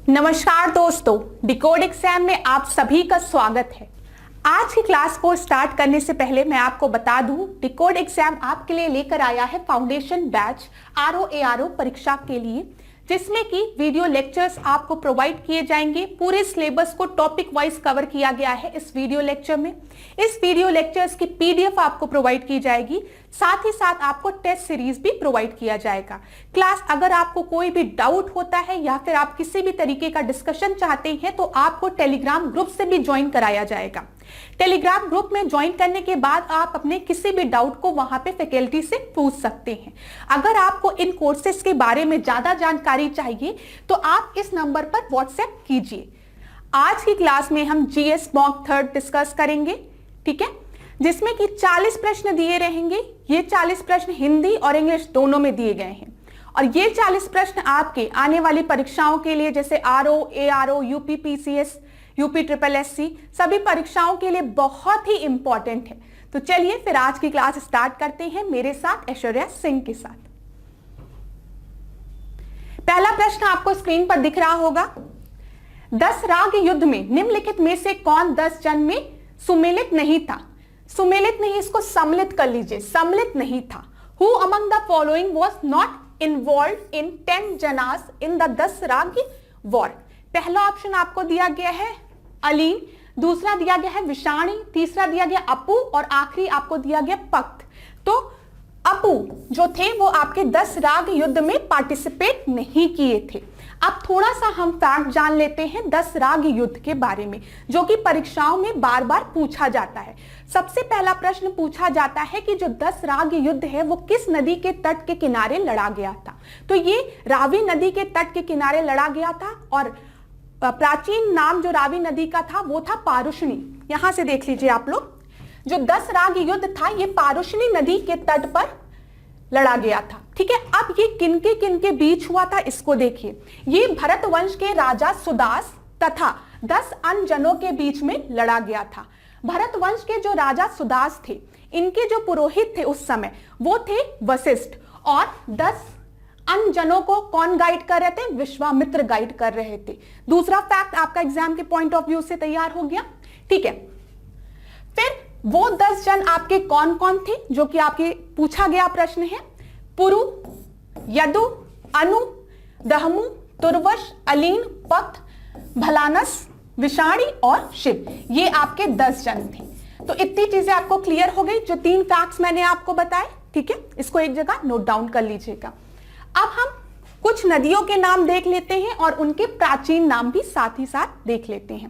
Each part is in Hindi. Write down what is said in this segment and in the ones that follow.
नमस्कार दोस्तों, डिकोड एग्जाम में आप सभी का स्वागत है। आज की क्लास को स्टार्ट करने से पहले मैं आपको बता दूं, डिकोड एग्जाम आपके लिए लेकर आया है फाउंडेशन बैच RO ARO परीक्षा के लिए, जिसमें कि वीडियो लेक्चर्स आपको प्रोवाइड किए जाएंगे। पूरे सिलेबस को टॉपिक वाइज कवर किया गया है इस वीडियो लेक्चर में। इस वीडियो लेक्चर्स की PDF आपको प्रोवाइड की जाएगी, साथ ही साथ आपको टेस्ट सीरीज भी प्रोवाइड किया जाएगा। क्लास अगर आपको कोई भी डाउट होता है या फिर आप किसी भी तरीके का डिस्कशन चाहते हैं तो आपको टेलीग्राम ग्रुप से भी ज्वाइन कराया जाएगा। टेलीग्राम ग्रुप में ज्वाइन करने के बाद आप अपने किसी भी डाउट को वहां पे फैकल्टी से पूछ सकते हैं। अगर आपको इन कोर्सेज के बारे में ज्यादा जानकारी चाहिए तो आप इस नंबर पर व्हाट्सएप कीजिए। आज की क्लास में हम GS मॉक थर्ड डिस्कस करेंगे, ठीक है, जिसमें कि 40 प्रश्न दिए रहेंगे। ये 40 प्रश्न हिंदी और इंग्लिश दोनों में दिए गए हैं और ये 40 प्रश्न आपके आने वाली परीक्षाओं के लिए, जैसे RO ARO UP PCS UP SSSC सभी परीक्षाओं के लिए बहुत ही इंपॉर्टेंट है। तो चलिए फिर आज की क्लास स्टार्ट करते हैं मेरे साथ ऐश्वर्या सिंह के साथ। पहला प्रश्न आपको स्क्रीन पर दिख रहा होगा। 10 राग युद्ध में निम्नलिखित में से कौन 10 जन में सुमेलित नहीं था? सुमेलित नहीं, इसको सम्मिलित कर लीजिए, सम्मिलित नहीं था। Who among the following was not involved in 10 Janas in the 10 राग वॉर? पहला ऑप्शन आपको दिया गया है अलीन, दूसरा दिया गया है विषाणी, तीसरा दिया गया अपू और आखिरी आपको दिया गया पक्त। तो अपू जो थे वो आपके 10 राग युद्ध में पार्टिसिपेट नहीं किए थे। अब थोड़ा सा हम फैक्ट जान लेते हैं 10 राग युद्ध के बारे में, जो कि परीक्षाओं में बार बार पूछा जाता है। सबसे पहला प्रश्न पूछा जाता है कि जो 10 राग युद्ध है वो किस नदी के तट के किनारे लड़ा गया था? तो ये रावी नदी के तट के किनारे लड़ा गया था और प्राचीन नाम जो रावी नदी का था वो था पारुष्णी। यहां से देख लीजिए आप लोग, जो 10 राग युद्ध था ये पारुष्णी नदी के तट पर लड़ा गया था, ठीक है। अब ये किनके बीच हुआ था इसको देखिए। ये भरत वंश के राजा सुदास तथा 10 अन्य जनों के बीच में लड़ा गया था। भरत वंश के जो राजा सुदास थे, इनके जो पुरोहित थे उस समय वो थे वशिष्ठ, और 10 अन्य जनों को कौन गाइड कर रहे थे? विश्वामित्र गाइड कर रहे थे। दूसरा फैक्ट आपका एग्जाम के पॉइंट ऑफ व्यू से तैयार हो गया, ठीक है। फिर वो 10 जन आपके कौन कौन थे जो कि आपके पूछा गया प्रश्न है? पुरु, यदु, अनु, दहमु, तुर्वश, अलीन, पक्त, भलानस, विषाणी और शिव। ये आपके 10 जन थे। तो इतनी चीजें आपको क्लियर हो गई, जो 3 फैक्ट्स मैंने आपको बताए, ठीक है। इसको एक जगह नोट डाउन कर लीजिएगा। अब हम कुछ नदियों के नाम देख लेते हैं और उनके प्राचीन नाम भी साथ ही साथ देख लेते हैं।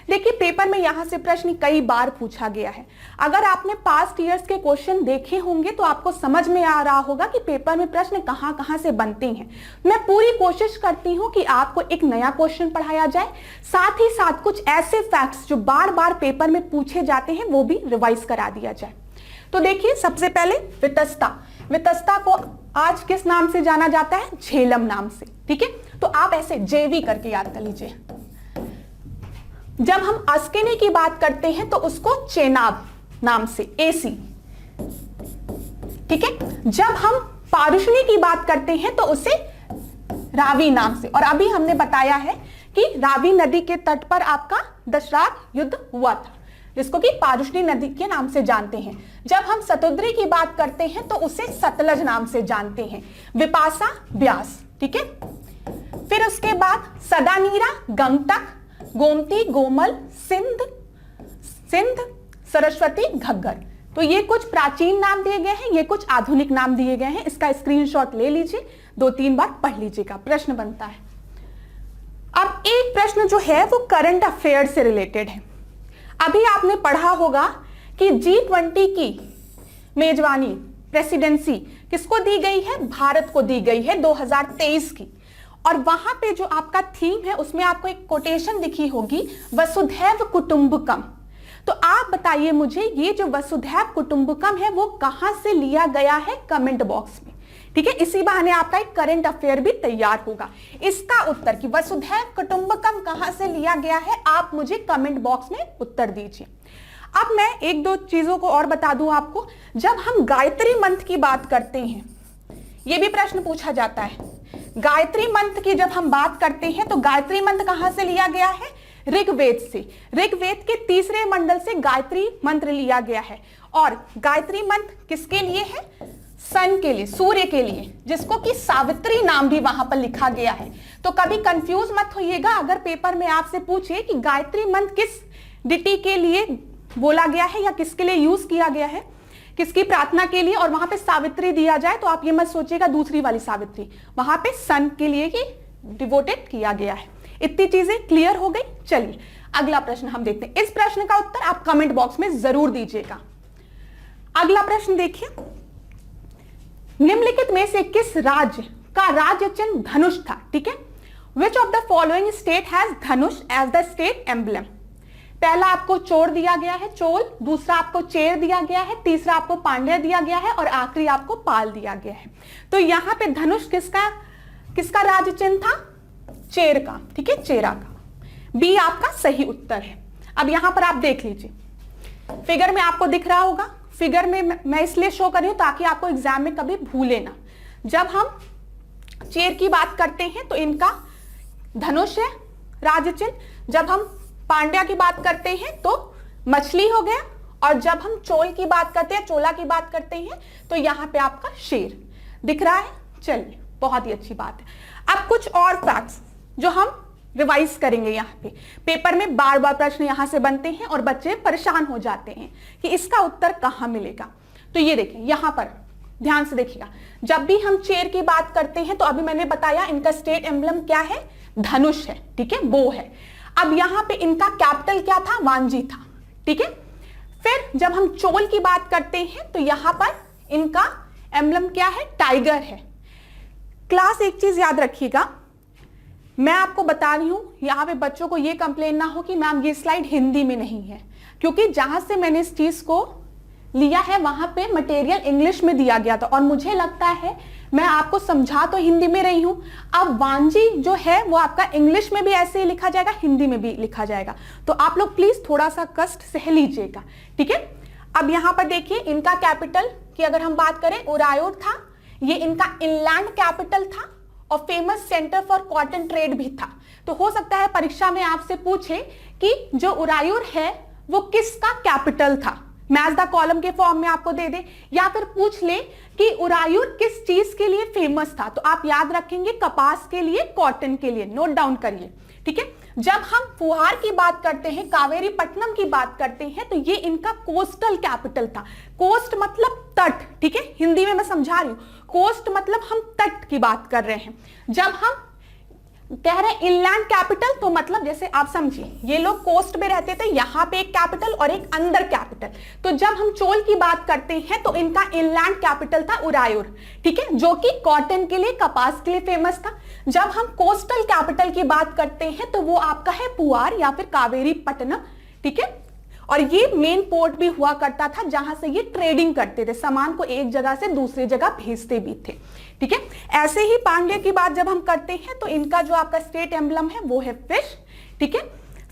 देखिए, पेपर में यहां से प्रश्न कई बार पूछा गया है। अगर आपने पास्ट ईयर्स के क्वेश्चन देखे होंगे तो आपको समझ में आ रहा होगा कि पेपर में प्रश्न कहां कहां से बनते हैं। मैं पूरी कोशिश करती हूं कि आपको एक नया क्वेश्चन पढ़ाया जाए, साथ ही साथ कुछ ऐसे फैक्ट्स जो बार बार पेपर में पूछे जाते हैं वो भी रिवाइज करा दिया जाए। तो देखिए, सबसे पहले वितस्ता। वितस्ता को आज किस नाम से जाना जाता है? झेलम नाम से, ठीक है। तो आप ऐसे JV करके याद कर लीजिए। जब हम अस्किनी की बात करते हैं तो उसको चेनाब नाम से, AC, ठीक है। जब हम पारुष्णी की बात करते हैं तो उसे रावी नाम से, और अभी हमने बताया है कि रावी नदी के तट पर आपका 10 राग युद्ध हुआ था, जिसको कि पारुष्णी नदी के नाम से जानते हैं। जब हम सतुद्री की बात करते हैं तो उसे सतलज नाम से जानते हैं। विपाशा, ब्यास, ठीक है। फिर उसके बाद सदानीरा, गंगटक, गोमती, गोमल, सिंध, सरस्वती, घग्गर। तो ये कुछ प्राचीन नाम दिए गए हैं, ये कुछ आधुनिक नाम दिए गए हैं। इसका स्क्रीनशॉट ले लीजिए, 2-3 बार पढ़ लीजिएगा, प्रश्न बनता है। अब एक प्रश्न जो है वो करंट अफेयर से रिलेटेड है। अभी आपने पढ़ा होगा कि G20 की मेजबानी, प्रेसिडेंसी किसको दी गई है? भारत को दी गई है 2023 की। और वहां पे जो आपका थीम है उसमें आपको एक कोटेशन दिखी होगी, वसुधैव कुटुंबकम। तो आप बताइए मुझे, ये जो वसुधैव कुटुंबकम है वो कहां से लिया गया है? कमेंट बॉक्स में, ठीक है। इसी बहाने आपका एक करंट अफेयर भी तैयार होगा। इसका उत्तर कि वसुधैव कुटुंबकम कहां से लिया गया है, आप मुझे कमेंट बॉक्स में उत्तर दीजिए। अब मैं 1-2 चीजों को और बता दूं आपको। जब हम गायत्री मंत्र की बात करते हैं, यह भी प्रश्न पूछा जाता है, गायत्री मंत्र की जब हम बात करते हैं तो गायत्री मंत्र कहां से लिया गया है? ऋग्वेद से। ऋग्वेद के तीसरे मंडल से गायत्री मंत्र लिया गया है। और गायत्री मंत्र किसके लिए है? सन के लिए, सूर्य के लिए, जिसको कि सावित्री नाम भी वहां पर लिखा गया है। तो कभी कंफ्यूज मत होइएगा अगर पेपर में आपसे पूछे कि गायत्री मंत्र किस डिटी के लिए बोला गया है या किसके लिए यूज किया गया है, किसकी प्रार्थना के लिए, और वहां पे सावित्री दिया जाए तो आप ये मत सोचिएगा दूसरी वाली सावित्री, वहां पे सन के लिए ही डिवोटेड किया गया है। इतनी चीजें क्लियर हो गई। चलिए अगला प्रश्न हम देखते हैं। इस प्रश्न का उत्तर आप कमेंट बॉक्स में जरूर दीजिएगा। अगला प्रश्न देखिए, निम्नलिखित में से किस राज्य का राज्य चिन्ह धनुष था? ठीक है, which of the following state has dhanush as the state emblem? पहला आपको चोर दिया गया है, चोल, दूसरा आपको चेर दिया गया है, तीसरा आपको पांड्य दिया गया है और आखिरी आपको पाल दिया गया है। तो यहां पे धनुष किसका राज्य चिन्ह था? चेर का। ठीक है, चेरा का। बी आपका सही उत्तर है। अब यहां पर आप देख लीजिए, फिगर में आपको दिख रहा होगा। फिगर में मैं इसलिए शो कर रही हूं ताकि आपको एग्जाम में कभी भूले ना। जब हम चेर की बात करते हैं तो इनका धनुष है राज्य चिन्ह। जब हम पांड्या की बात करते हैं तो मछली हो गया, और जब हम चोल की बात करते हैं, चोला की बात करते हैं तो यहां पे आपका शेर दिख रहा है। चलिए, बहुत ही अच्छी बात है। अब कुछ और फैक्ट्स जो हम रिवाइज करेंगे। यहाँ पे पेपर में बार बार प्रश्न यहां से बनते हैं और बच्चे परेशान हो जाते हैं कि इसका उत्तर कहां मिलेगा। तो ये देखें, यहां पर ध्यान से देखिएगा, जब भी हम चेर की बात करते हैं तो अभी मैंने बताया इनका स्टेट एम्बलम क्या है? धनुष है। ठीक है, वो है। अब यहां पे इनका कैपिटल क्या था? वांजी था। ठीक है, फिर जब हम चोल की बात करते हैं तो यहां पर इनका एम्बलम क्या है? टाइगर है। क्लास एक चीज याद रखिएगा, मैं आपको बता रही हूं, यहां पे बच्चों को ये कंप्लेन ना हो कि मैम ये स्लाइड हिंदी में नहीं है, क्योंकि जहां से मैंने इस चीज को लिया है वहां पे मटेरियल इंग्लिश में दिया गया था और मुझे लगता है मैं आपको समझा तो हिंदी में रही हूं। अब वांजी जो है वो आपका इंग्लिश में भी ऐसे ही लिखा जाएगा, हिंदी में भी लिखा जाएगा, तो आप लोग प्लीज थोड़ा सा कष्ट सह लीजिएगा। ठीक है, अब यहां पर देखिए, इनका कैपिटल की अगर हम बात करें उरायूर था। ये इनका इनलैंड कैपिटल था और famous centre for cotton trade भी था। तो हो सकता है परीक्षा में आपसे पूछे कि जो उरायूर है वो किसका कैपिटल था, मैच द कॉलम के फॉर्म में आपको दे दे, या फिर पूछ ले कि उरायूर किस चीज के लिए फेमस था। तो आप याद रखेंगे कपास के लिए, कॉटन के लिए। नोट डाउन करिए। ठीक है, जब हम फुहार की बात करते हैं, कावेरी पट्टनम की बात करते हैं, तो ये इनका कोस्टल कैपिटल था। कोस्ट मतलब तट। ठीक है, हिंदी में मैं समझा रही हूं, कोस्ट मतलब हम तट की बात कर रहे हैं। जब हम कह रहे हैं इनलैंड कैपिटल तो मतलब जैसे आप समझिए, ये लोग कोस्ट में रहते थे, यहां पे एक कैपिटल और एक अंदर कैपिटल। तो जब हम चोल की बात करते हैं तो इनका इनलैंड कैपिटल था उरायूर। ठीक है, जो कि कॉटन के लिए, कपास के लिए फेमस था। जब हम कोस्टल कैपिटल की बात करते हैं तो वो आपका है पुआर या फिर कावेरी पट्टनम। ठीक है, और ये मेन पोर्ट भी हुआ करता था जहां से ये ट्रेडिंग करते थे, सामान को एक जगह से दूसरी जगह भेजते भी थे। ठीक है, ऐसे ही पांड्य की बात जब हम करते हैं तो इनका जो आपका स्टेट एम्बलम है वो है फिश। ठीक है,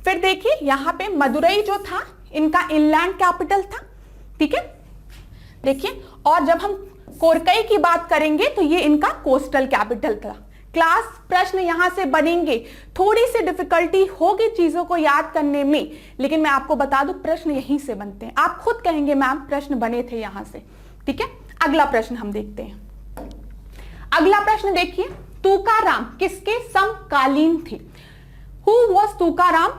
फिर देखिए यहाँ पे मदुरई जो था इनका इनलैंड कैपिटल था। ठीक है, देखिए, और जब हम कोरकई की बात करेंगे तो ये इनका कोस्टल कैपिटल था। क्लास प्रश्न यहां से बनेंगे, थोड़ी सी डिफिकल्टी होगी चीजों को याद करने में, लेकिन मैं आपको बता दूं प्रश्न यहीं से बनते हैं। आप खुद कहेंगे मैम प्रश्न बने थे यहां से। ठीक है, अगला प्रश्न हम देखते हैं। अगला प्रश्न देखिए, तुकाराम किसके समकालीन थे? हु वॉज तुकाराम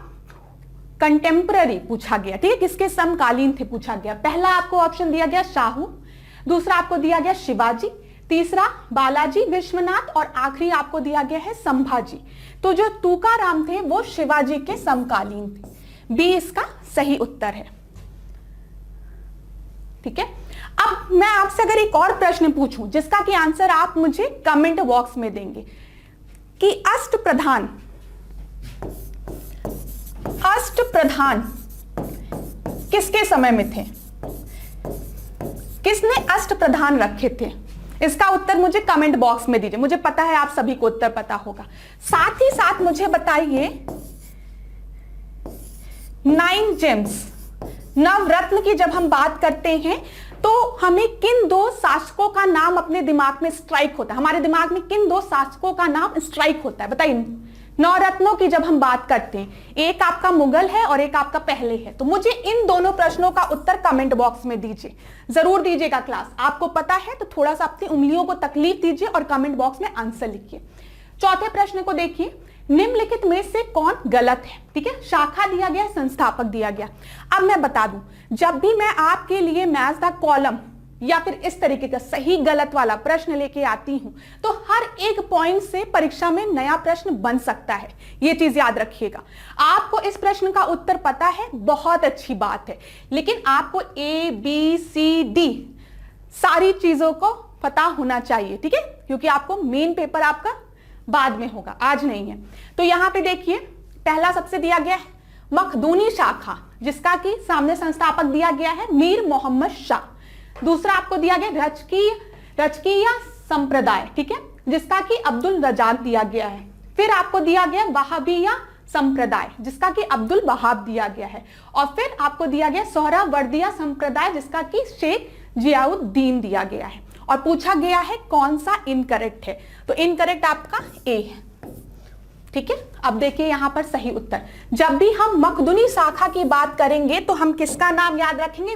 कंटेम्पररी पूछा गया। ठीक है, किसके समकालीन थे पूछा गया। पहला आपको ऑप्शन दिया गया शाहू, दूसरा आपको दिया गया शिवाजी, तीसरा बालाजी विश्वनाथ और आखिरी आपको दिया गया है संभाजी। तो जो तुकाराम थे वो शिवाजी के समकालीन थे। बी इसका सही उत्तर है। ठीक है, अब मैं आपसे अगर एक और प्रश्न पूछूं जिसका कि आंसर आप मुझे कमेंट बॉक्स में देंगे कि अष्टप्रधान किसके समय में थे? किसने अष्टप्रधान रखे थे? इसका उत्तर मुझे कमेंट बॉक्स में दीजिए। मुझे पता है आप सभी को उत्तर पता होगा। साथ ही साथ मुझे बताइए 9 जेम्स, नवरत्न की जब हम बात करते हैं तो हमें किन दो शासकों का नाम अपने दिमाग में स्ट्राइक होता है, हमारे दिमाग में किन दो शासकों का नाम स्ट्राइक होता है, बताइए। नवरत्नों की जब हम बात करते हैं, एक आपका मुगल है और एक आपका पहले है, तो मुझे इन दोनों प्रश्नों का उत्तर कमेंट बॉक्स में दीजिए, जरूर दीजिएगा। क्लास आपको पता है तो थोड़ा सा अपनी उंगलियों को तकलीफ दीजिए और कमेंट बॉक्स में आंसर लिखिए। चौथे प्रश्न को देखिए, निम्नलिखित में से कौन गलत है, ठीक है। शाखा दिया गया, संस्थापक दिया गया। अब मैं बता दूं, जब भी मैं आपके लिए मैच द कॉलम या फिर इस तरीके का सही गलत वाला प्रश्न लेके आती हूं, तो हर एक पॉइंट से परीक्षा में नया प्रश्न बन सकता है, यह चीज याद रखिएगा। आपको इस प्रश्न का उत्तर पता है, बहुत अच्छी बात है, लेकिन आपको ए बी सी डी सारी चीजों को पता होना चाहिए, ठीक है, क्योंकि आपको मेन पेपर आपका बाद में होगा, आज नहीं है। तो यहां पे देखिए, पहला सबसे दिया गया है मखदूनी शाखा, जिसका कि सामने संस्थापक दिया गया है मीर मोहम्मद शाह। दूसरा आपको दिया गया रजकिया संप्रदाय, ठीक है, जिसका कि अब्दुल रजाक दिया गया है। फिर आपको दिया गया वहाबिया संप्रदाय, जिसका कि अब्दुल वहाब दिया गया है। और फिर आपको दिया गया सोहरावर्दिया संप्रदाय, जिसका कि शेख जियाउद्दीन दिया गया है। और पूछा गया है कौन सा इनकरेक्ट है, तो इनकरेक्ट आपका ए है, ठीक है। अब देखिए यहां पर सही उत्तर, जब भी हम मखदूनी शाखा की बात करेंगे तो हम किसका नाम याद रखेंगे,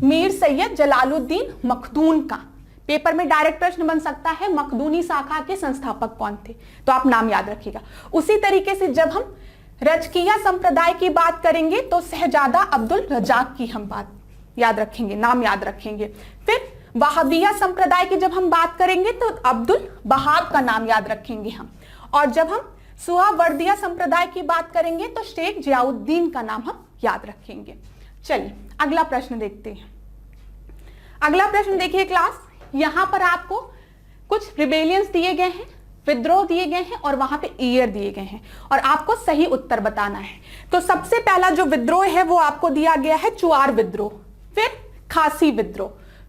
मीर सैयद जलालुद्दीन मखदून का। पेपर में डायरेक्ट प्रश्न बन सकता है, मखदूनी शाखा के संस्थापक कौन थे, तो आप नाम याद रखिएगा। उसी तरीके से जब हम रजकिया संप्रदाय की बात करेंगे तो शहजादा अब्दुल रजाक की हम बात याद रखेंगे, नाम याद रखेंगे। फिर वहाबिया संप्रदाय की जब हम बात करेंगे तो अब्दुल वहाब का नाम याद रखेंगे हम। और जब हम सोहरावर्दिया संप्रदाय की बात करेंगे तो शेख जियाउद्दीन का नाम हम याद रखेंगे। चलिए अगला प्रश्न देखते हैं। अगला प्रश्न देखिए क्लास, यहां पर आपको कुछ रिबेलियंस दिए गए हैं, विद्रोह दिए गए हैं और वहां पे ईयर दिए गए हैं और आपको सही उत्तर बताना है। तो सबसे पहला जो विद्रोह है वो आपको दिया गया है चुआर विद्रोह, फिर खासी विद्रोह,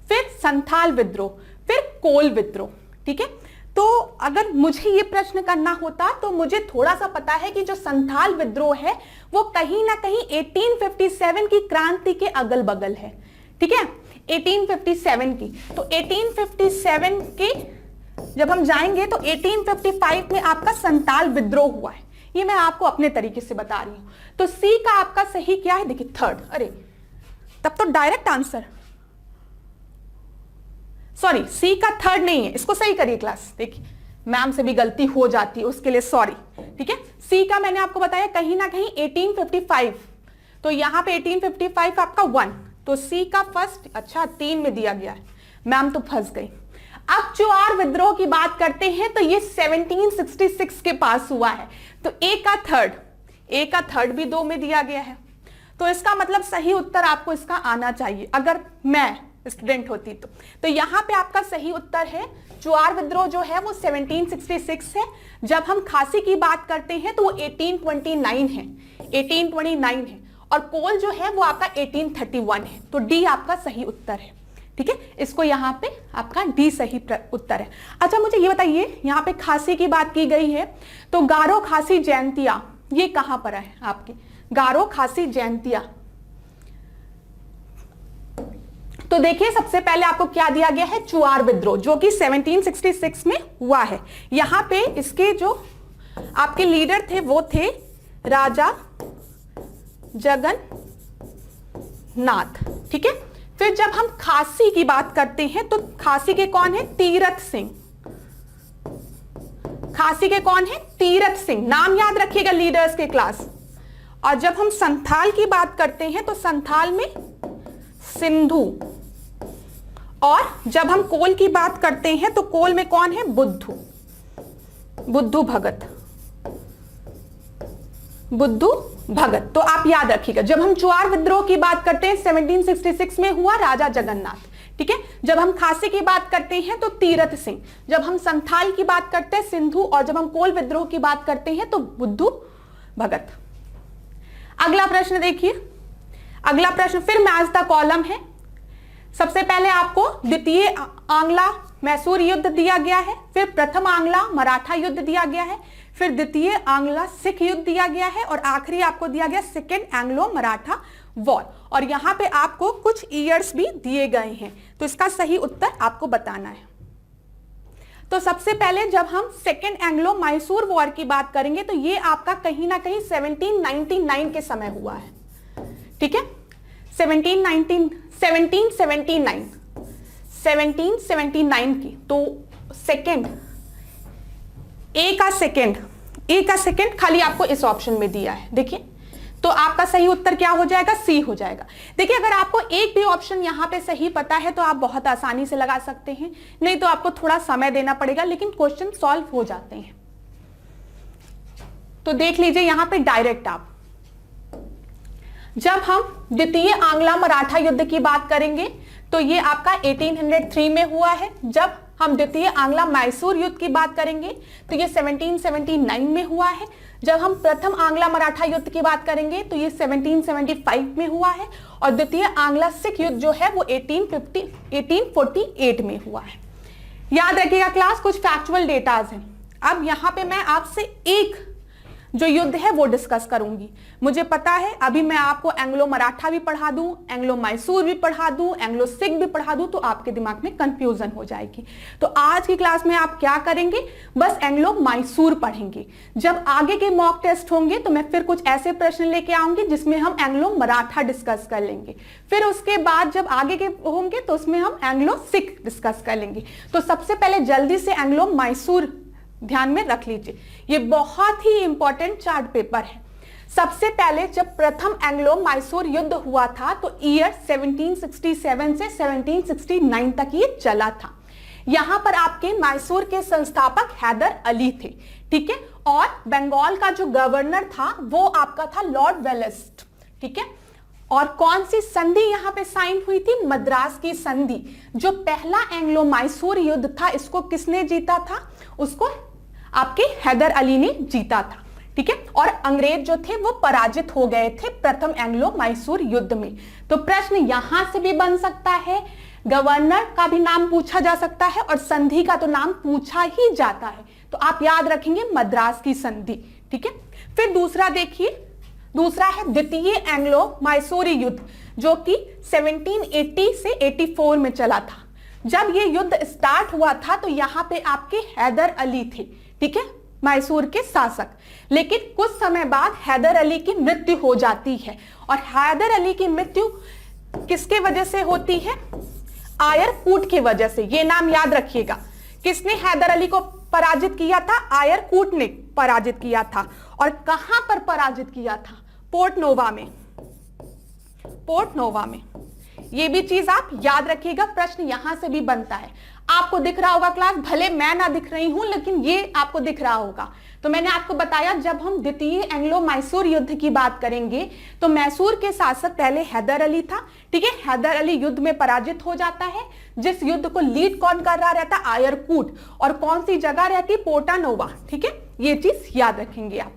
फिर संथाल विद्रोह, फिर कोल विद्रोह, ठीक है। तो अगर मुझे ये प्रश्न करना होता तो मुझे थोड़ा सा पता है कि जो संथाल विद्रोह है वो कहीं ना कहीं 1857 की क्रांति के अगल बगल है, ठीक है, 1857 की। तो 1857 की जब हम जाएंगे तो 1855 में आपका संथाल विद्रोह हुआ है, ये मैं आपको अपने तरीके से बता रही हूं। तो सी का आपका सही क्या है, देखिए थर्ड, अरे तब तो डायरेक्ट आंसर, सॉरी सी का थर्ड नहीं है, इसको सही करिए क्लास, देखिए मैम से भी गलती हो जाती है, उसके लिए सॉरी, ठीक है। सी का मैंने आपको बताया कहीं ना कहीं 1855, तो यहां पे 1855 आपका 1, तो सी का फर्स्ट, अच्छा 3 में दिया गया है, मैम तो फंस गई। अब चुआर विद्रोह की बात करते हैं तो ये 1766 के पास हुआ है, तो ए का थर्ड भी 2 में दिया गया है, तो इसका मतलब सही उत्तर आपको इसका आना चाहिए अगर मैं स्टूडेंट होती तो यहां पे आपका सही उत्तर है चुआर विद्रोह जो है वो 1766 है। जब हम खासी की बात करते हैं तो वो 1829 है, 1829 है, और कोल जो है वो आपका 1831 है, तो डी आपका सही उत्तर है, ठीक है। इसको यहां पे आपका डी सही उत्तर है। अच्छा मुझे ये बताइए, यहां पे खासी की बात की गई है, तो गारो खासी जयंतिया ये कहां पर है आपकी, गारो खासी जयंतिया, तो देखिए सबसे पहले आपको क्या दिया गया है, चुआर विद्रोह जो कि 1766 में हुआ है। यहां पे इसके जो आपके लीडर थे वो थे राजा जगन्नाथ, ठीक है। फिर जब हम खासी की बात करते हैं तो खासी के कौन है, तीरथ सिंह, खासी के कौन है, तीरथ सिंह, नाम याद रखिएगा लीडर्स के क्लास। और जब हम संथाल की बात करते हैं तो संथाल में सिंधु, और जब हम कोल की बात करते हैं तो कोल में कौन है, बुद्धू भगत। तो आप याद रखिएगा, जब हम चुआर विद्रोह की बात करते हैं 1766 में हुआ राजा जगन्नाथ, ठीक है। जब हम खासी की बात करते हैं तो तीरथ सिंह, जब हम संथाल की बात करते हैं सिंधु, और जब हम कोल विद्रोह की बात करते हैं तो बुद्धू भगत। अगला प्रश्न देखिए, अगला प्रश्न फिर मैच द कॉलम है। सबसे पहले आपको द्वितीय आंग्ला मैसूर युद्ध दिया गया है, फिर प्रथम आंग्ला मराठा युद्ध दिया गया है, फिर द्वितीय आंग्ला सिख युद्ध दिया गया है और आखिरी आपको दिया गया सेकेंड एंग्लो मराठा वॉर। और यहां पे आपको कुछ ईयर्स भी दिए गए हैं, तो इसका सही उत्तर आपको बताना है। तो सबसे पहले जब हम सेकेंड एंग्लो मैसूर वॉर की बात करेंगे तो ये आपका कहीं ना कहीं 1799 के समय हुआ है, ठीक है, 1779 की। तो सेकेंड ए का सेकेंड खाली आपको इस ऑप्शन में दिया है, देखिए, तो आपका सही उत्तर क्या हो जाएगा, सी हो जाएगा। देखिए अगर आपको एक भी ऑप्शन यहां पे सही पता है तो आप बहुत आसानी से लगा सकते हैं, नहीं तो आपको थोड़ा समय देना पड़ेगा, लेकिन क्वेश्चन सॉल्व हो जाते हैं। तो देख लीजिए यहां पे डायरेक्ट आप, जब हम द्वितीय आंग्ला मराठा युद्ध की बात करेंगे तो ये आपका 1803 में हुआ है। जब हम द्वितीय आंग्ला मैसूर युद्ध की बात करेंगे तो ये 1779 में हुआ है। जब हम प्रथम आंग्ला मराठा युद्ध की बात करेंगे तो ये 1775 में हुआ है। और द्वितीय आंग्ला सिख युद्ध जो है वो 1848 में हुआ है। याद रखिएगा क्लास, कुछ फैक्चुअल डेटाज हैं। अब यहां पे मैं आपसे एक जो युद्ध है वो डिस्कस करूंगी। मुझे पता है अभी मैं आपको एंग्लो मराठा भी पढ़ा दूं, एंग्लो मैसूर भी पढ़ा दूं, एंग्लो सिख भी पढ़ा दूं तो आपके दिमाग में कंफ्यूजन हो जाएगी। तो आज की क्लास में आप क्या करेंगे, बस एंग्लो मैसूर पढ़ेंगे। जब आगे के मॉक टेस्ट होंगे तो मैं फिर कुछ ऐसे प्रश्न लेके आऊंगी जिसमें हम एंग्लो मराठा डिस्कस कर लेंगे। फिर उसके बाद जब आगे के होंगे तो उसमें हम एंग्लो सिख डिस्कस कर लेंगे। तो सबसे पहले जल्दी से एंग्लो मैसूर ध्यान में रख लीजिए, ये बहुत ही इंपॉर्टेंट चार्ट पेपर है। सबसे पहले जब प्रथम एंग्लो मैसूर युद्ध हुआ था तो ईयर 1767 से 1769 तक ये चला था। यहां पर आपके मैसूर के संस्थापक हैदर अली थे, ठीक है, और बंगाल का जो गवर्नर था वो आपका था लॉर्ड वेलेस्ली, ठीक है। और कौन सी संधि यहां पे साइन हुई थी, मद्रास की संधि। जो पहला एंग्लो मैसूर युद्ध था इसको किसने जीता था, उसको आपके हैदर अली ने जीता था, ठीक है। और अंग्रेज जो थे वो पराजित हो गए थे प्रथम एंग्लो मैसूर युद्ध में। तो प्रश्न यहां से भी बन सकता है, गवर्नर का भी नाम पूछा जा सकता है और संधि का तो नाम पूछा ही जाता है। तो आप याद रखेंगे मद्रास की संधि, ठीक है। फिर दूसरा देखिए, दूसरा है द्वितीय एंग्लो मैसूरी युद्ध जो कि 1780 से 84 में चला था। जब ये युद्ध स्टार्ट हुआ था तो यहां पे आपके हैदर अली थे, ठीक है, मैसूर के शासक। लेकिन कुछ समय बाद हैदर अली की मृत्यु हो जाती है। और हैदर अली की मृत्यु किसके वजह से होती है, आयर कूट की वजह से। ये नाम याद रखिएगा, किसने हैदर अली को पराजित किया था, आयर कूट ने पराजित किया था। और कहां पर पराजित किया था, पोर्ट नोवा में, पोर्ट नोवा में। ये भी चीज आप याद रखिएगा, प्रश्न यहां से भी बनता है। आपको दिख रहा होगा क्लास, भले मैं ना दिख रही हूं लेकिन ये आपको दिख रहा होगा। तो मैंने आपको बताया जब हम द्वितीय एंग्लो मैसूर युद्ध की बात करेंगे तो मैसूर के शासक पहले हैदर अली था, ठीक है। हैदर अली युद्ध में पराजित हो जाता है। जिस युद्ध को लीड कौन कर रहा रहता, आयर कूट, और कौन सी जगह रहती, पोर्टानोवा, ठीक है। ये चीज याद रखेंगे आप।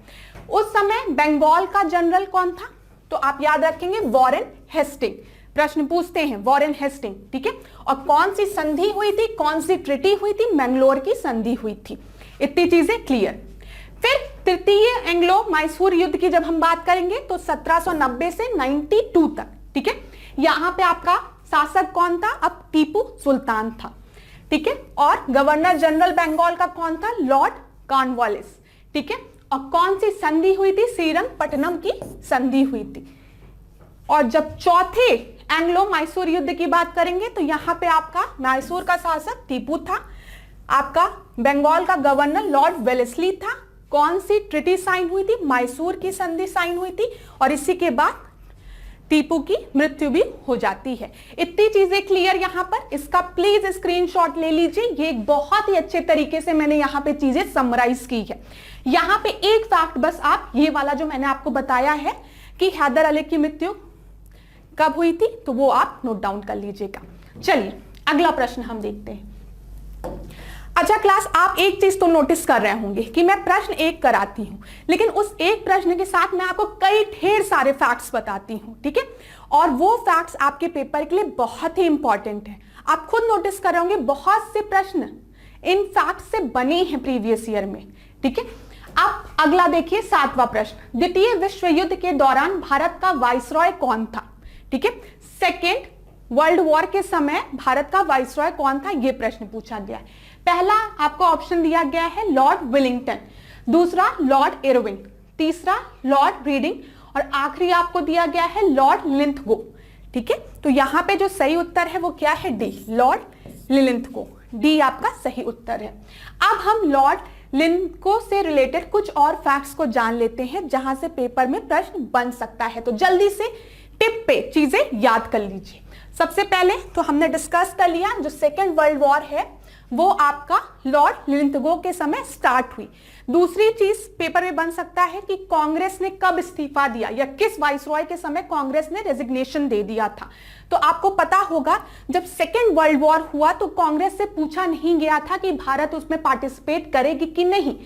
उस समय बंगाल का जनरल कौन था, तो आप याद रखेंगे वॉरेन हेस्टिंग। प्रश्न पूछते हैं वॉरेन हेस्टिंग, ठीक है। और कौन सी संधि हुई थी, कौन सी ट्रिटी हुई थी, मैंगलोर की संधि हुई थी। इतनी चीजें क्लियर। फिर तृतीय एंग्लो मैसूर युद्ध की जब हम बात करेंगे तो 1790 से 92 तक, ठीक है। यहां पे आपका शासक कौन था, अब टीपू सुल्तान था, ठीक है। और गवर्नर जनरल बंगाल का कौन था, लॉर्ड कॉर्नवालिस, ठीक है। और कौन सी संधि हुई थी, श्रीरंगपट्टनम की संधि हुई थी। और जब चौथे एंग्लो मैसूर युद्ध की बात करेंगे तो यहां पे आपका मैसूर का शासक टीपू था, आपका बंगाल का गवर्नर लॉर्ड वेलेस्ली था। कौन सी ट्रिटी साइन हुई थी, मैसूर की संधि साइन हुई थी। और इसी के बाद टीपू की मृत्यु भी हो जाती है। इतनी चीजें क्लियर यहां पर, इसका प्लीज स्क्रीनशॉट ले लीजिए। ये एक बहुत ही अच्छे तरीके से मैंने यहां पे चीजें समराइज की है। यहां पे एक फैक्ट बस आप ये वाला जो मैंने आपको बताया है कि हैदर अली की मृत्यु कब हुई थी, तो वो आप नोट डाउन कर लीजिएगा। चलिए अगला प्रश्न हम देखते हैं। अच्छा क्लास, आप एक चीज तो नोटिस कर रहे होंगे कि मैं प्रश्न एक कराती हूं लेकिन उस एक प्रश्न के साथ मैं आपको कई ढेर सारे फैक्ट्स बताती हूं, ठीक है। और वो फैक्ट्स आपके पेपर के लिए बहुत ही इंपॉर्टेंट है। आप खुद नोटिस कर रहे होंगे बहुत से प्रश्न इन फैक्ट्स से बने हैं प्रीवियस ईयर में, ठीक है। अब अगला देखिए 7वां प्रश्न, द्वितीय विश्व युद्ध के दौरान भारत का वाइसरॉय कौन था? ठीक है, सेकेंड वर्ल्ड वॉर के समय भारत का वाइसरॉय कौन था, यह प्रश्न पूछा गया है। पहला आपको ऑप्शन दिया गया है लॉर्ड विलिंगटन, दूसरा लॉर्ड इरविन, तीसरा लॉर्ड रीडिंग और आखिरी आपको दिया गया है लॉर्ड लिंथगो। ठीक है, तो यहां पे जो सही उत्तर है वो क्या है? D, Lord लिंथगो। डी आपका सही उत्तर है। अब हम लॉर्ड लिंथगो से रिलेटेड कुछ और फैक्ट्स को जान लेते हैं जहां से पेपर में प्रश्न बन सकता है, तो जल्दी से टिप पे चीजें याद कर लीजिए। सबसे पहले तो हमने डिस्कस कर लिया जो सेकेंड वर्ल्ड वॉर है वो आपका लॉर्ड लिंथगो के समय स्टार्ट हुई। दूसरी चीज पेपर में बन सकता है कि कांग्रेस ने कब इस्तीफा दिया या किस वाइसरॉय के समय कांग्रेस ने रेजिग्नेशन दे दिया था। तो आपको पता होगा जब सेकेंड वर्ल्ड वॉर हुआ तो कांग्रेस से पूछा नहीं गया था कि भारत उसमें पार्टिसिपेट करेगी कि नहीं।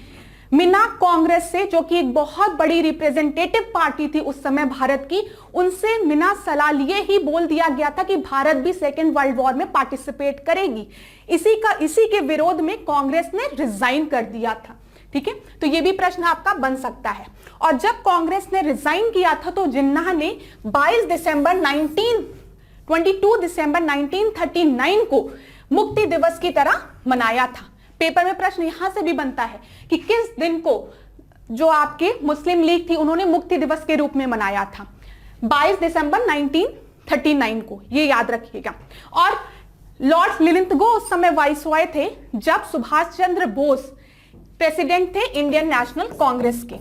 मीना कांग्रेस से, जो कि एक बहुत बड़ी रिप्रेजेंटेटिव पार्टी थी उस समय भारत की, उनसे बिना सलाह लिए ही बोल दिया गया था कि भारत भी सेकेंड वर्ल्ड वॉर में पार्टिसिपेट करेगी। इसी के विरोध में कांग्रेस ने रिजाइन कर दिया था। ठीक है, तो यह भी प्रश्न आपका बन सकता है। और जब कांग्रेस ने रिजाइन किया था तो जिन्ना ने 22 दिसंबर 1939 को मुक्ति दिवस की तरह मनाया था। पेपर में प्रश्न यहां से भी बनता है कि किस दिन को जो आपके मुस्लिम लीग थी उन्होंने मुक्ति दिवस के रूप में मनाया था? 22 दिसंबर 1939 को, ये याद रखिएगा। और लॉर्ड लिंथगो उस समय वाइसरॉय थे जब सुभाष चंद्र बोस प्रेसिडेंट थे इंडियन नेशनल कांग्रेस के।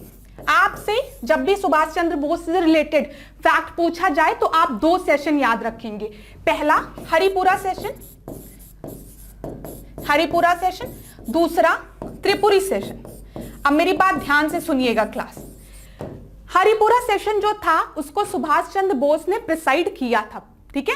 आपसे जब भी सुभाष चंद्र बोस से रिलेटेड फैक्ट पूछा जाए तो आप दो सेशन याद रखेंगे। पहला हरिपुरा सेशन, दूसरा त्रिपुरी सेशन। अब मेरी बात ध्यान से सुनिएगा क्लास। हरिपुरा सेशन जो था उसको सुभाष चंद्र बोस ने प्रिसाइड किया था। ठीक है,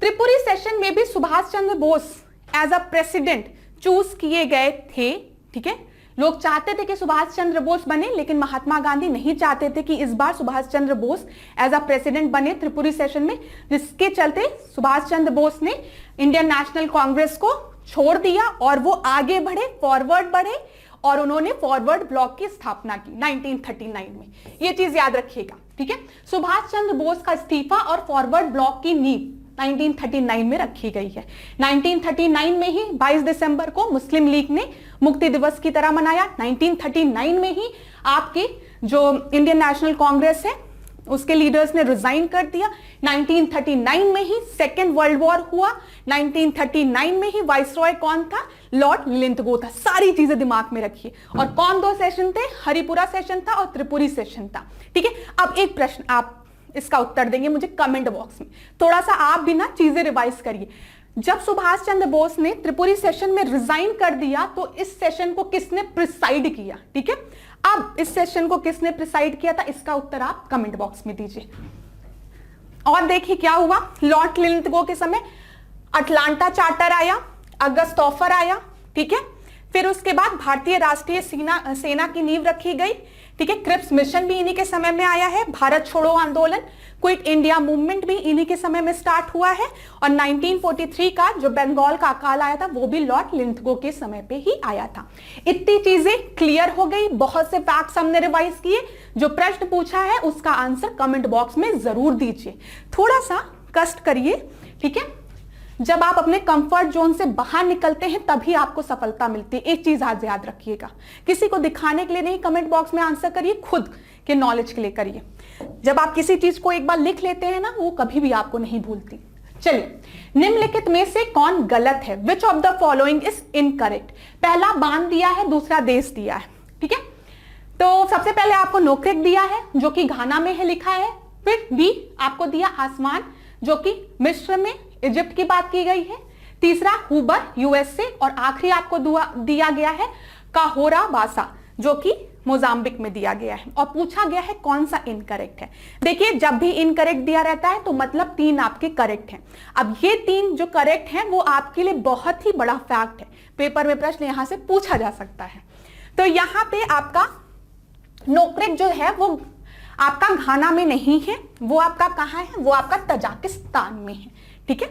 त्रिपुरी सेशन में भी Subhash Chandra Bose as a president choose किए गए थे। ठीक है, लोग चाहते थे कि सुभाष चंद्र बोस बने, लेकिन महात्मा गांधी नहीं चाहते थे कि इस बार Subhash Chandra Bose as a president बने त्रिपुरी सेशन में, जिसके चलते सुभाष चंद्र बोस ने इंडियन नेशनल कांग्रेस को छोड़ दिया और वो आगे फॉरवर्ड बढ़े और उन्होंने फॉरवर्ड ब्लॉक की स्थापना की 1939 में। ये चीज याद रखिएगा। ठीक है, सुभाष चंद्र बोस का इस्तीफा और फॉरवर्ड ब्लॉक की नींव 1939 में रखी गई है। 1939 में ही 22 दिसंबर को मुस्लिम लीग ने मुक्ति दिवस की तरह मनाया। 1939 में ही आपके जो इंडियन नेशनल कांग्रेस है उसके लीडर्स ने रिजाइन कर दिया। 1939 में ही सेकेंड वर्ल्ड वॉर हुआ। 1939 में ही वाइसरॉय कौन था? लॉर्ड लिंथगो था। सारी चीजें दिमाग में रखिए। और कौन दो सेशन थे? हरिपुरा सेशन था और त्रिपुरी सेशन था। ठीक है, अब एक प्रश्न आप इसका उत्तर देंगे मुझे कमेंट बॉक्स में। थोड़ा सा आप भी ना चीजें रिवाइज करिए। जब सुभाष चंद्र बोस ने त्रिपुरी सेशन में रिजाइन कर दिया तो इस सेशन को किसने प्रिसाइड किया? ठीक है, अब इस सेशन को किसने प्रिसाइड किया था, इसका उत्तर आप कमेंट बॉक्स में दीजिए। और देखिए क्या हुआ। लॉर्ड लिंथगो के समय अटलांटा चार्टर आया, अगस्त ऑफर आया। ठीक है, फिर उसके बाद भारतीय राष्ट्रीय सेना की नींव रखी गई। ठीक है, क्रिप्स मिशन भी इन्हीं के समय में आया है। भारत छोड़ो आंदोलन, क्विट इंडिया मूवमेंट भी इन्हीं के समय में स्टार्ट हुआ है। और 1943 का जो बंगाल का अकाल आया था वो भी लॉर्ड लिंथगो के समय पे ही आया था। इतनी चीजें क्लियर हो गई। बहुत से फैक्ट्स हमने रिवाइज किए। जो प्रश्न पूछा है उसका आंसर कमेंट बॉक्स में जरूर दीजिए। थोड़ा सा कष्ट करिए। ठीक है, जब आप अपने कंफर्ट जोन से बाहर निकलते हैं तभी आपको सफलता मिलती है। एक चीज आज याद रखिएगा, किसी को दिखाने के लिए नहीं कमेंट बॉक्स में आंसर करिए, खुद के नॉलेज के लिए करिए। जब आप किसी चीज को एक बार लिख लेते हैं ना, वो कभी भी आपको नहीं भूलती। चलिए, निम्नलिखित में से कौन गलत है? Which of the following is incorrect? पहला बांध दिया है, दूसरा देश दिया है। ठीक है, तो सबसे पहले आपको नोक्रेक दिया है जो कि घाना में है लिखा है। फिर बी आपको दिया आसमान जो कि मिस्र में इजिप्ट की बात की गई है। तीसरा हुबर यूएसए और आखिरी आपको दिया गया है काहोरा बासा जो कि मोजाम्बिक में दिया गया है। और पूछा गया है कौन सा इनकरेक्ट है। देखिए, जब भी इनकरेक्ट दिया रहता है तो मतलब 3 आपके करेक्ट हैं। अब ये 3 जो करेक्ट हैं वो आपके लिए बहुत ही बड़ा फैक्ट है। पेपर में प्रश्न यहां से पूछा जा सकता है। तो यहां पे आपका नोक्रेक जो है वो आपका घाना में नहीं है, वो आपका कहां है? वो आपका तजाकिस्तान में है। ठीक है,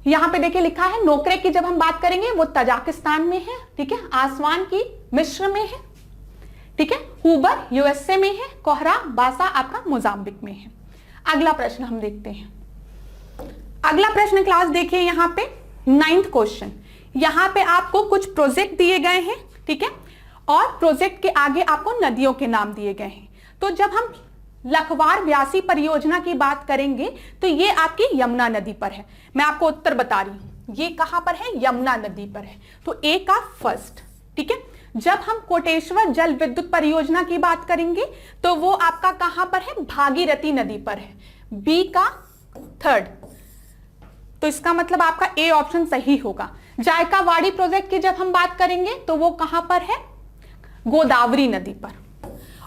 यहां पे देखिए लिखा है नोकरे की जब हम बात करेंगे वो तजाकिस्तान में है, ठीक है। आसवान की मिस्र में है, ठीक है। हुबर यूएसए में है, कोहरा बासा आपका मोजाम्बिक में है। अगला प्रश्न हम देखते हैं। अगला प्रश्न क्लास देखिए यहां पे 9th क्वेश्चन। यहां पे आपको कुछ प्रोजेक्ट दिए गए हैं, ठीक है, और प्रोजेक्ट के आगे आपको नदियों के नाम दिए गए हैं। तो जब हम लखवार व्यासी परियोजना की बात करेंगे तो ये आपकी यमुना नदी पर है। मैं आपको उत्तर बता रही हूं, ये कहां पर है? यमुना नदी पर है। तो ए का फर्स्ट, ठीक है। जब हम कोटेश्वर जल विद्युत परियोजना की बात करेंगे तो वो आपका कहां पर है? भागीरथी नदी पर है। बी का थर्ड, तो इसका मतलब आपका ए ऑप्शन सही होगा। जायकावाड़ी प्रोजेक्ट की जब हम बात करेंगे तो वो कहां पर है? गोदावरी नदी पर।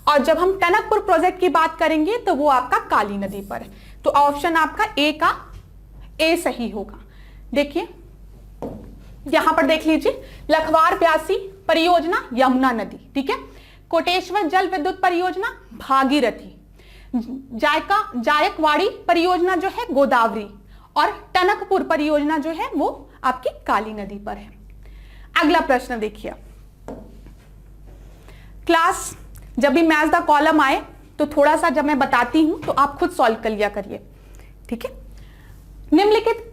और जब हम टनकपुर प्रोजेक्ट की बात करेंगे तो वो आपका काली नदी पर है। तो ऑप्शन आपका ए का ए सही होगा। देखिए यहां पर देख लीजिए, लखवार व्यासी परियोजना यमुना नदी, ठीक है। कोटेश्वर जल विद्युत परियोजना भागीरथी, जायकवाड़ी परियोजना जो है गोदावरी, और टनकपुर परियोजना जो है वो आपकी काली नदी पर है। अगला प्रश्न देखिए क्लास, जब भी मैच द कॉलम आए तो थोड़ा सा जब मैं बताती हूं तो आप खुद सॉल्व कर लिया करिए, ठीक है। निम्नलिखित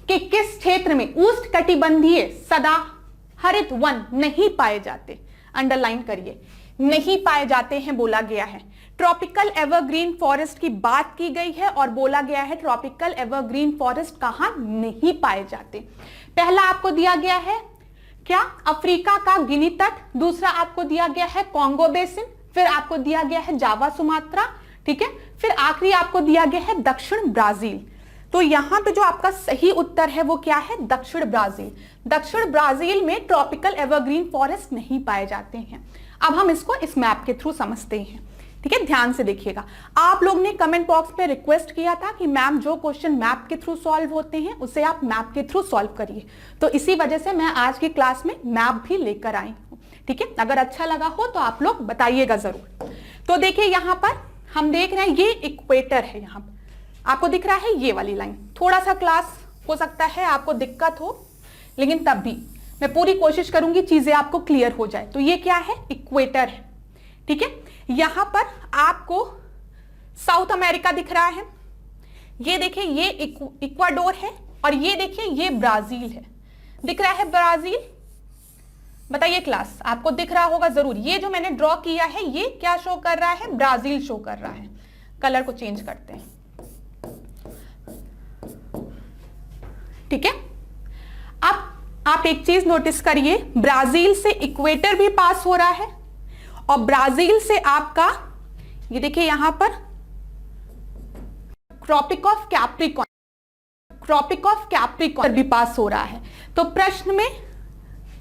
के किस क्षेत्र में उष्ण कटिबंधीय सदा हरित वन नहीं पाए जाते? अंडरलाइन करिए, नहीं पाए जाते हैं बोला गया है। ट्रॉपिकल एवरग्रीन फॉरेस्ट की बात की गई है और बोला गया है ट्रॉपिकल एवरग्रीन फॉरेस्ट कहां नहीं पाए जाते। पहला आपको दिया गया है क्या? अफ्रीका का गिनी तट। दूसरा आपको दिया गया है कॉन्गो बेसिन। फिर आपको दिया गया है जावा सुमात्रा, ठीक है। फिर आखिरी आपको दिया गया है दक्षिण ब्राजील। तो यहां पे जो आपका सही उत्तर है वो क्या है? दक्षिण ब्राजील। दक्षिण ब्राजील में ट्रॉपिकल एवरग्रीन फॉरेस्ट नहीं पाए जाते हैं। अब हम इसको इस मैप के थ्रू समझते हैं, ठीक है। ध्यान से देखिएगा, आप लोग ने कमेंट बॉक्स में रिक्वेस्ट किया था कि मैम जो क्वेश्चन मैप के थ्रू सॉल्व होते हैं उसे आप मैप के थ्रू सॉल्व करिए, तो इसी वजह से मैं आज की क्लास में मैप भी लेकर आई हूं, ठीक है। अगर अच्छा लगा हो तो आप लोग बताइएगा जरूर। तो देखिए यहां पर हम देख रहे हैं ये इक्वेटर है, यहां पर आपको दिख रहा है ये वाली लाइन। थोड़ा सा क्लास हो सकता है आपको दिक्कत हो, लेकिन तब भी मैं पूरी कोशिश करूंगी चीजें आपको क्लियर हो जाए। तो ये क्या है? इक्वेटर है, ठीक है। यहां पर आपको साउथ अमेरिका दिख रहा है, ये देखिए ये इक्वाडोर है, और ये देखिए ये ब्राजील है। दिख रहा है ब्राजील? बताइए क्लास, आपको दिख रहा होगा जरूर। ये जो मैंने ड्रॉ किया है ये क्या शो कर रहा है? ब्राजील शो कर रहा है। कलर को चेंज करते हैं, ठीक है। अब आप एक चीज नोटिस करिए, ब्राजील से इक्वेटर भी पास हो रहा है, और ब्राजील से आपका ये देखिए यहां पर ट्रॉपिक ऑफ कैप्रिकॉर्न भी पास हो रहा है। तो प्रश्न में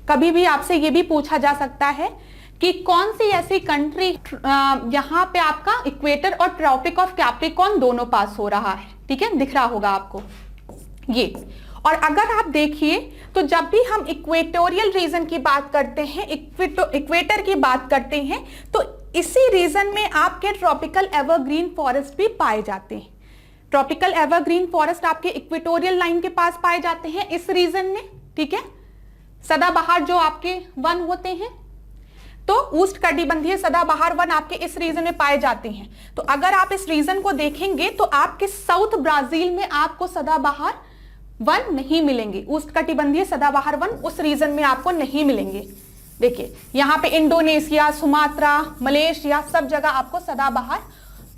कभी भी आपसे ये भी पूछा जा सकता है कि कौन सी ऐसी कंट्री यहां पे आपका इक्वेटर और ट्रॉपिक ऑफ कैप्रिकॉर्न दोनों पास हो रहा है, ठीक है। दिख रहा होगा आपको ये। और अगर आप देखिए तो जब भी हम इक्वेटोरियल रीजन की बात करते हैं, इक्वेटर की बात करते हैं, तो इसी रीजन में आपके ट्रॉपिकल एवरग्रीन फॉरेस्ट भी पाए जाते हैं। ट्रॉपिकल एवरग्रीन फॉरेस्ट आपके इक्वेटोरियल लाइन के पास पाए जाते हैं इस रीजन में, ठीक है। सदाबहार जो आपके वन होते हैं, तो उष्ण कटिबंधीय सदाबहार वन आपके इस रीजन में पाए जाते हैं। तो अगर आप इस रीजन को देखेंगे तो आपके साउथ ब्राजील में आपको सदाबहार वन नहीं मिलेंगे। उष्णकटिबंधीय सदाबहार वन उस रीजन में आपको नहीं मिलेंगे। देखिए यहां पे इंडोनेशिया, सुमात्रा, मलेशिया सब जगह आपको सदाबहार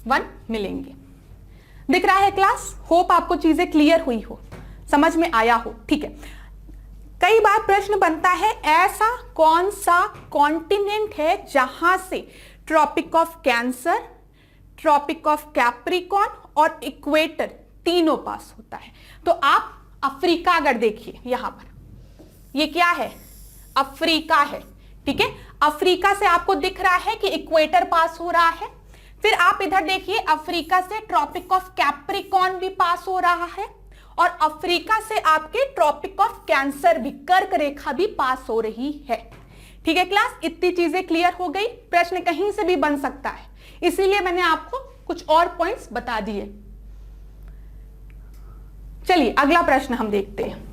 वन मिलेंगे। दिख रहा है क्लास? होप आपको चीजें क्लियर हुई हो, समझ में आया हो, ठीक है। कई बार प्रश्न बनता है ऐसा कौन सा कॉन्टिनेंट है जहां से Tropic of Cancer, Tropic of Capricorn और इक्वेटर तीनों पास होता है। तो आप अफ्रीका अगर देखिए यहां पर, ये क्या है? अफ्रीका है, ठीक है। अफ्रीका से आपको दिख रहा है कि इक्वेटर पास हो रहा है। फिर आप इधर देखिए, अफ्रीका से ट्रॉपिक ऑफ कैप्रिकॉर्न भी पास हो रहा है, और अफ्रीका से आपके ट्रॉपिक ऑफ कैंसर भी, कर्क रेखा भी पास हो रही है, ठीक है क्लास। इतनी चीजें क्लियर हो गई। प्रश्न कहीं से भी बन सकता है, इसीलिए मैंने आपको कुछ और पॉइंट्स बता दिए। चलिए अगला प्रश्न हम देखते हैं।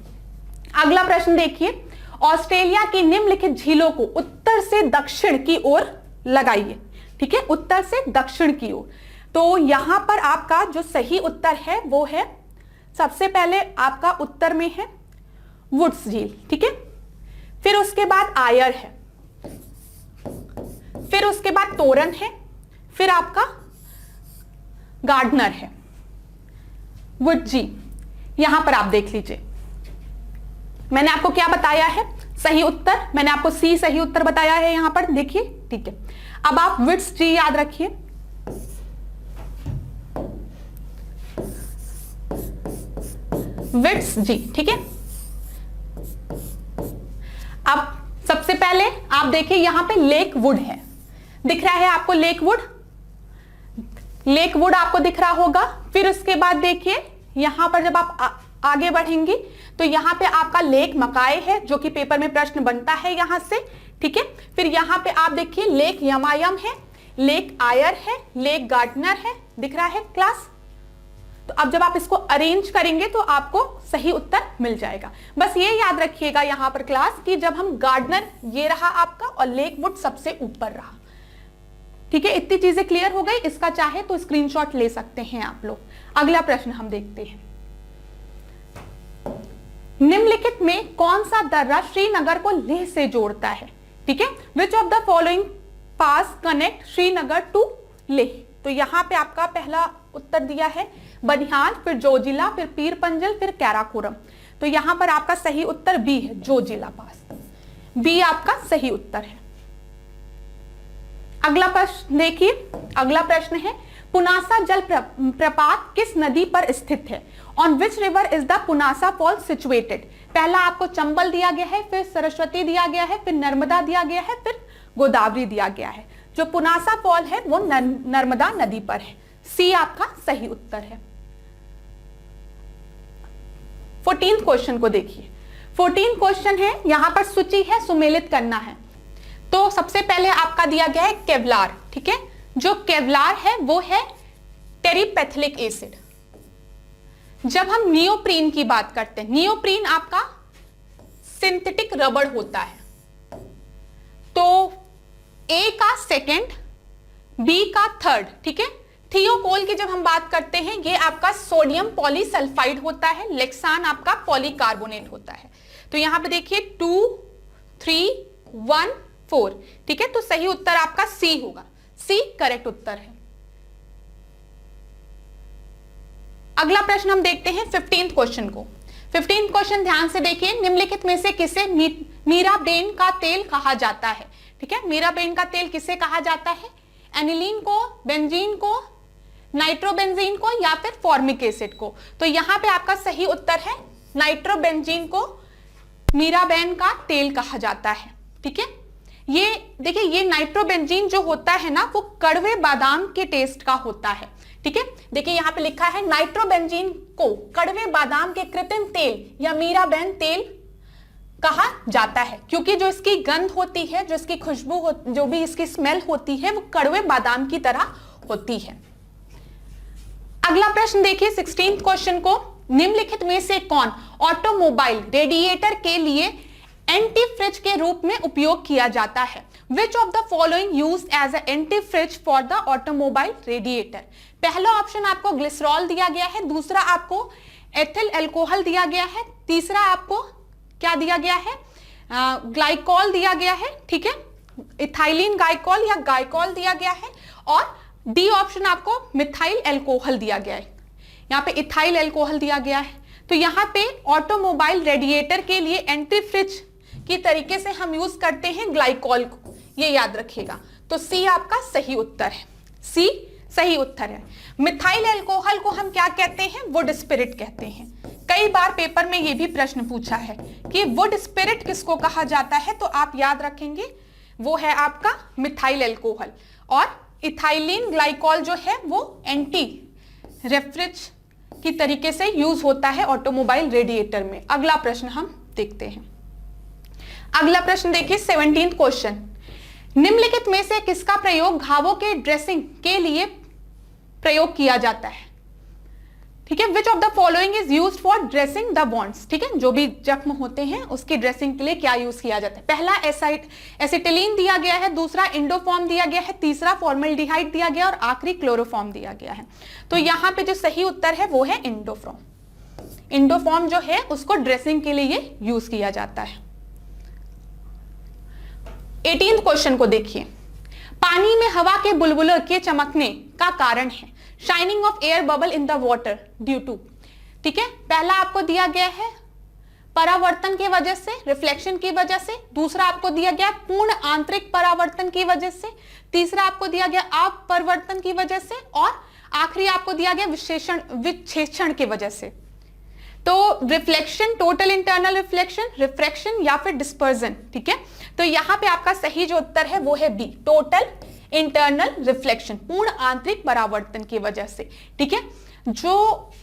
अगला प्रश्न देखिए, ऑस्ट्रेलिया की निम्नलिखित झीलों को उत्तर से दक्षिण की ओर लगाइए। ठीक है, उत्तर से दक्षिण की ओर। तो यहां पर आपका जो सही उत्तर है वो है, सबसे पहले आपका उत्तर में है वुड्स झील। ठीक है, फिर उसके बाद आयर है, फिर उसके बाद तोरन है, फिर आपका गार्डनर है। वुड जी, यहां पर आप देख लीजिए, मैंने आपको क्या बताया है सही उत्तर, मैंने आपको सी सही उत्तर बताया है यहां पर, देखिए। ठीक है, अब आप विट्स जी याद रखिए। विट्स जी, ठीक है। अब सबसे पहले आप देखिए यहां पे लेक वुड है, दिख रहा है आपको लेक वुड, लेक वुड आपको दिख रहा होगा। फिर उसके बाद देखिए यहां पर जब आप आगे बढ़ेंगी तो यहां पे आपका लेक मकाए है, जो कि पेपर में प्रश्न बनता है यहां से। ठीक है, फिर यहां पे आप देखिए लेक यमायम है, लेक आयर है, लेक गार्डनर है, दिख रहा है क्लास। तो अब जब आप इसको अरेंज करेंगे तो आपको सही उत्तर मिल जाएगा। बस ये याद रखिएगा यहां पर क्लास कि जब हम गार्डनर ये रहा आपका और लेक वुड सबसे ऊपर रहा। ठीक है, इतनी चीजें क्लियर हो गई। इसका चाहे तो स्क्रीनशॉट ले सकते हैं आप लोग। अगला प्रश्न हम देखते हैं, निम्नलिखित में कौन सा दर्रा श्रीनगर को लेह से जोड़ता है? ठीक है, which of the following pass connect Srinagar to Leh? तो यहां पे आपका पहला उत्तर दिया है बनिहाल, फिर जोजिला, फिर पीर पंजल, फिर कैराकोरम। तो यहां पर आपका सही उत्तर बी है, जोजिला पास। बी आपका सही उत्तर है। अगला प्रश्न देखिए, अगला प्रश्न है पुनासा जल प्रपात किस नदी पर स्थित है? On which river is the Punasa fall situated? पहला आपको चंबल दिया गया है, फिर सरस्वती दिया गया है, फिर नर्मदा दिया गया है, फिर गोदावरी दिया गया है। जो पुनासा फॉल है वो नर्मदा नदी पर है। सी आपका सही उत्तर है। 14th क्वेश्चन को देखिए। 14th क्वेश्चन है, यहां पर सूची है, सुमेलित करना है। तो सबसे पहले आपका दिया गया है केवलार। ठीक है, जो केवलार है वो है टेरिपेथिलिक एसिड। जब हम नियोप्रीन की बात करते हैं, नियोप्रीन आपका सिंथेटिक रबड़ होता है। तो ए का सेकेंड, बी का थर्ड। ठीक है, थियोकोल की जब हम बात करते हैं ये आपका सोडियम पॉलीसल्फाइड होता है, लेक्सान आपका पॉलीकार्बोनेट होता है। तो यहां पे देखिए 2, 3, 1, 4। ठीक है, तो सही उत्तर आपका सी होगा। सी करेक्ट उत्तर है। अगला प्रश्न हम देखते हैं 15th क्वेश्चन को। 15th क्वेश्चन ध्यान से देखिए, निम्नलिखित में से किसे मीराबेन का तेल कहा जाता है? ठीक है, मीराबेन का तेल किसे कहा जाता है? एनिलीन को, बेंजीन को, नाइट्रोबेंजीन को, या फिर फॉर्मिक एसिड को? तो यहां पे आपका सही उत्तर है नाइट्रोबेंजीन को मीराबेन का तेल कहा जाता है। ठीक है, ये देखिए ये नाइट्रोबेंजीन जो होता है ना वो कड़वे बादाम के टेस्ट का होता है। ठीक है, देखिए यहां पे लिखा है नाइट्रोबेंजीन को कड़वे बादाम के कृत्रिम तेल या मीराबेन तेल कहा जाता है, क्योंकि जो इसकी गंध होती है, जो इसकी खुशबू जो भी इसकी स्मेल होती है वो कड़वे बादाम की तरह होती है। अगला प्रश्न देखिए 16th क्वेश्चन को, निम्नलिखित में से कौन ऑटोमोबाइल रेडिएटर के लिए एंटी फ्रिज के रूप में उपयोग किया जाता है? Which of the following used as an anti-fridge for the automobile radiator? पहला ऑप्शन आपको ग्लिसरॉल दिया गया है, दूसरा आपको एथिल अल्कोहल दिया गया है, तीसरा आपको क्या दिया गया है? ग्लाइकॉल दिया गया है। ठीक है, इथाइलिन ग्लाइकॉल या गाइकॉल दिया गया है, और डी ऑप्शन आपको मिथाइल अल्कोहल दिया गया है। यहाँ पे इथाइल अल्कोहल दिया गया है। तो यहाँ पे ऑटोमोबाइल रेडिएटर के लिए एंटी फ्रिज की तरीके से हम यूज करते हैं ग्लाइकॉल को, ये याद रखिएगा। तो सी आपका सही उत्तर है। सी सही उत्तर है। मिथाइल अल्कोहल को हम क्या कहते हैं? वुड स्पिरिट कहते हैं। कई बार पेपर में ये भी प्रश्न पूछा है कि वुड स्पिरिट किसको कहा जाता है, तो आप याद रखेंगे वो है आपका मिथाइल अल्कोहल, और इथाइलिन ग्लाइकॉल जो है वो एंटी रेफ्रिज की तरीके से यूज होता है ऑटोमोबाइल रेडिएटर में। अगला प्रश्न हम देखते हैं। अगला प्रश्न देखिए 17th क्वेश्चन, निम्नलिखित में से किसका प्रयोग घावों के ड्रेसिंग के लिए प्रयोग किया जाता है? ठीक है, which of the following is used for dressing the wands, ठीक है, जो भी जख्म होते हैं उसकी ड्रेसिंग के लिए क्या यूज किया जाता है। पहला एसिटिलीन दिया गया है, दूसरा इंडोफॉर्म दिया गया है, तीसरा फॉर्मल्डिहाइड दिया गया और आखिरी क्लोरोफॉर्म दिया गया है। तो यहां पे जो सही उत्तर है वो है इंडोफॉर्म। इंडोफॉर्म जो है उसको ड्रेसिंग के लिए यूज किया जाता है। 18th क्वेश्चन को देखिए, पानी में हवा के बुलबुलों के चमकने का कारण है shining of air bubble in the water due to, ठीक है, पहला आपको दिया गया है परावर्तन की वजह से, रिफ्लेक्शन की वजह से, दूसरा आपको दिया गया पूर्ण आंतरिक परावर्तन की वजह से, तीसरा आपको दिया गया अपवर्तन की वजह से और आखिरी आपको दिया गया विक्षेषण की वजह से। तो reflection, total internal reflection, refraction या फिर डिस्पर्जन, ठीक है। तो यहां पे आपका सही जो उत्तर है वो है बी, टोटल इंटरनल रिफ्लेक्शन, पूर्ण आंतरिक परावर्तन की वजह से, ठीक है। जो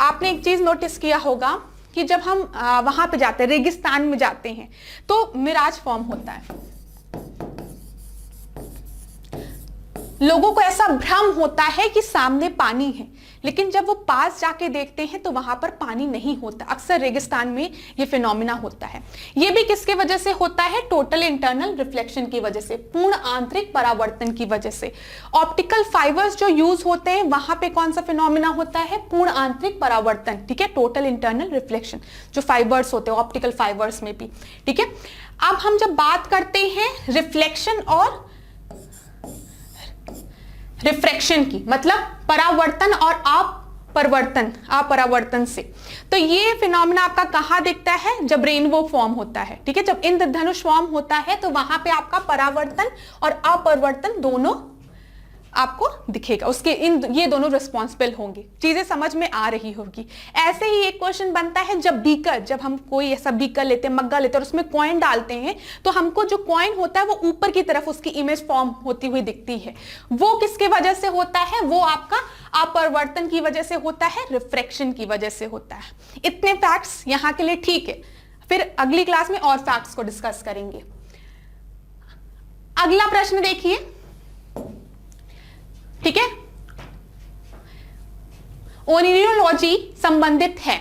आपने एक चीज नोटिस किया होगा कि जब हम वहां पे जाते हैं, रेगिस्तान में जाते हैं, तो मिराज फॉर्म होता है, लोगों को ऐसा भ्रम होता है कि सामने पानी है, लेकिन जब वो पास जाके देखते हैं तो वहां पर पानी नहीं होता। अक्सर रेगिस्तान में ये फिनोमिना होता है। ये भी किसके वजह से होता है? टोटल इंटरनल रिफ्लेक्शन की वजह से, पूर्ण आंतरिक परावर्तन की वजह से। ऑप्टिकल फाइबर्स जो यूज होते हैं वहां पे कौन सा फिनोमिना होता है? पूर्ण आंतरिक परावर्तन, ठीक है, टोटल इंटरनल रिफ्लेक्शन। जो फाइबर्स होते हैं ऑप्टिकल फाइबर्स में भी, ठीक है। अब हम जब बात करते हैं रिफ्लेक्शन और रिफ्रैक्शन की, मतलब परावर्तन और अपरावर्तन से, तो ये फिनोमिना आपका कहां दिखता है? जब रेनबो फॉर्म होता है, ठीक है, जब इंद्रधनुष फॉर्म होता है तो वहां पे आपका परावर्तन और अपरावर्तन दोनों आपको दिखेगा, उसके ये दोनों रिस्पॉन्सिबल होंगे। चीजें समझ में आ रही होगी। ऐसे ही एक क्वेश्चन बनता है जब हम कोई ऐसा बीकर लेते हैं, मग्गा लेते हैं और उसमें कॉइन डालते हैं, तो हमको जो कॉइन होता है वो ऊपर की तरफ उसकी इमेज फॉर्म होती हुई दिखती है। वो किसके वजह से होता है? वो आपका अपरावर्तन की वजह से होता है, रिफ्रैक्शन की वजह से होता है। इतने फैक्ट्स यहां के लिए ठीक है, फिर अगली क्लास में और फैक्ट्स को डिस्कस करेंगे। अगला प्रश्न देखिए, ठीक है, ओनिरोलॉजी संबंधित है,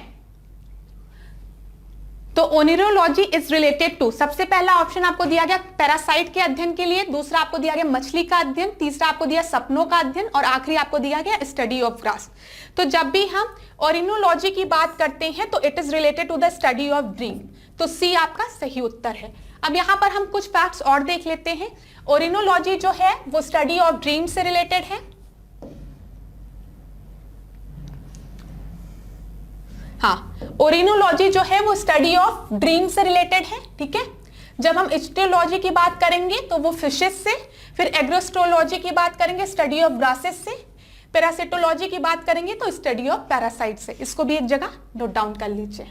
तो ओनिरोलॉजी इज रिलेटेड टू, सबसे पहला ऑप्शन आपको दिया गया पैरासाइट के अध्ययन के लिए, दूसरा आपको दिया गया मछली का अध्ययन, तीसरा आपको दिया सपनों का अध्ययन और आखिरी आपको दिया गया स्टडी ऑफ ग्रास। तो जब भी हम ओनिरोलॉजी की बात करते हैं तो it is related to the study of dream, तो सी आपका सही उत्तर है। अब यहां पर हम कुछ फैक्ट्स और देख लेते हैं। ओनिरोलॉजी जो है वो स्टडी ऑफ ड्रीम से रिलेटेड है। हाँ, ओरिनोलॉजी जो है वो स्टडी ऑफ ड्रीम से रिलेटेड है, ठीक है। जब हम इस्टियोलॉजी की बात करेंगे तो वो फिशेस से, फिर एग्रोस्ट्रोलॉजी की बात करेंगे स्टडी ऑफ ग्रासेस से, पैरासिटोलॉजी की बात करेंगे तो स्टडी ऑफ पैरासाइट से। इसको भी एक जगह नोट डाउन कर लीजिए।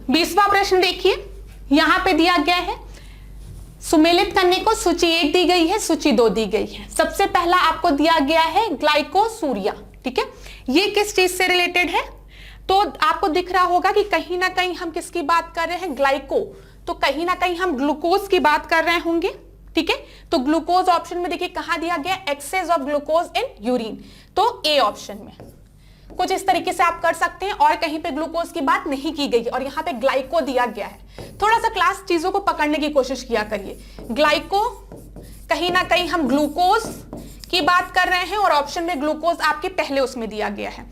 20वां प्रश्न देखिए, यहां पे दिया गया है, सुमेलित करने को सूची 1 दी गई है, सूची 2 दी गई है। सबसे पहला आपको दिया गया है ग्लाइकोसूरिया, ठीक है, ये किस चीज से रिलेटेड है? तो आपको दिख रहा होगा कि कहीं ना कहीं हम किसकी बात कर रहे हैं? ग्लाइको, तो कहीं ना कहीं हम ग्लूकोज की बात कर रहे होंगे, ठीक है। तो ग्लूकोज ऑप्शन में देखिए कहां दिया गया? Excess of glucose in urine, तो ए ऑप्शन में। कुछ इस तरीके से आप कर सकते हैं, और कहीं पे ग्लूकोज की बात नहीं की गई और यहाँ पे ग्लाइको दिया गया है। थोड़ा सा क्लास चीजों को पकड़ने की कोशिश किया करिए। ग्लाइको, कहीं ना कहीं हम ग्लूकोज की बात कर रहे हैं और ऑप्शन में ग्लूकोज आपके पहले उसमें दिया गया है,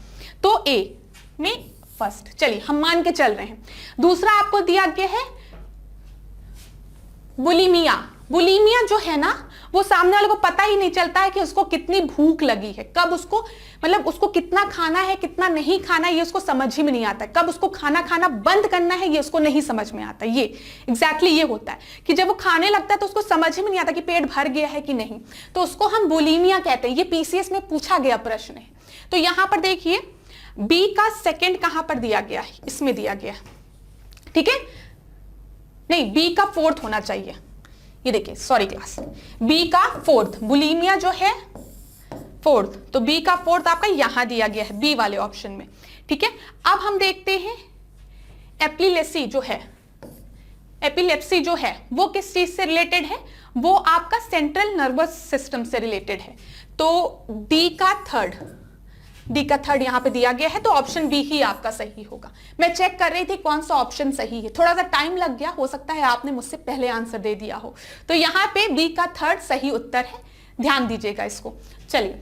तो ए में फर्स्ट, चलिए हम मान के चल रहे हैं। दूसरा आपको दिया गया है बुलिमिया। बुलिमिया जो है ना, वो सामने वाले को पता ही नहीं चलता है कि उसको कितनी भूख लगी है, कब उसको, मतलब उसको कितना खाना है कितना नहीं खाना है ये उसको समझ ही में नहीं आता है, कब उसको खाना खाना बंद करना है ये उसको नहीं समझ में आता। ये एग्जैक्टली ये होता है कि जब वो खाने लगता है तो उसको समझ ही में नहीं आता कि पेट भर गया है कि नहीं, तो उसको हम बुलिमिया कहते हैं। ये पीसीएस में पूछा गया प्रश्न है। तो यहां पर देखिए बी का सेकेंड कहां पर दिया गया है? इसमें दिया गया, ठीक है, नहीं बी का फोर्थ होना चाहिए। ये देखिए, सॉरी क्लास, बी का फोर्थ, बुलिमिया जो है फोर्थ, तो बी का फोर्थ आपका यहां दिया गया है बी वाले ऑप्शन में, ठीक है। अब हम देखते हैं एपिलेप्सी जो है, एपिलेप्सी जो है वो किस चीज से रिलेटेड है? वो आपका सेंट्रल नर्वस सिस्टम से रिलेटेड है। तो डी का थर्ड, डी का थर्ड यहाँ पे दिया गया है, तो ऑप्शन बी ही आपका सही होगा। मैं चेक कर रही थी कौन सा ऑप्शन सही है, थोड़ा सा टाइम लग गया, हो सकता है आपने मुझसे पहले आंसर दे दिया हो। तो यहाँ पे बी का थर्ड सही उत्तर है, ध्यान दीजिएगा इसको। चलिए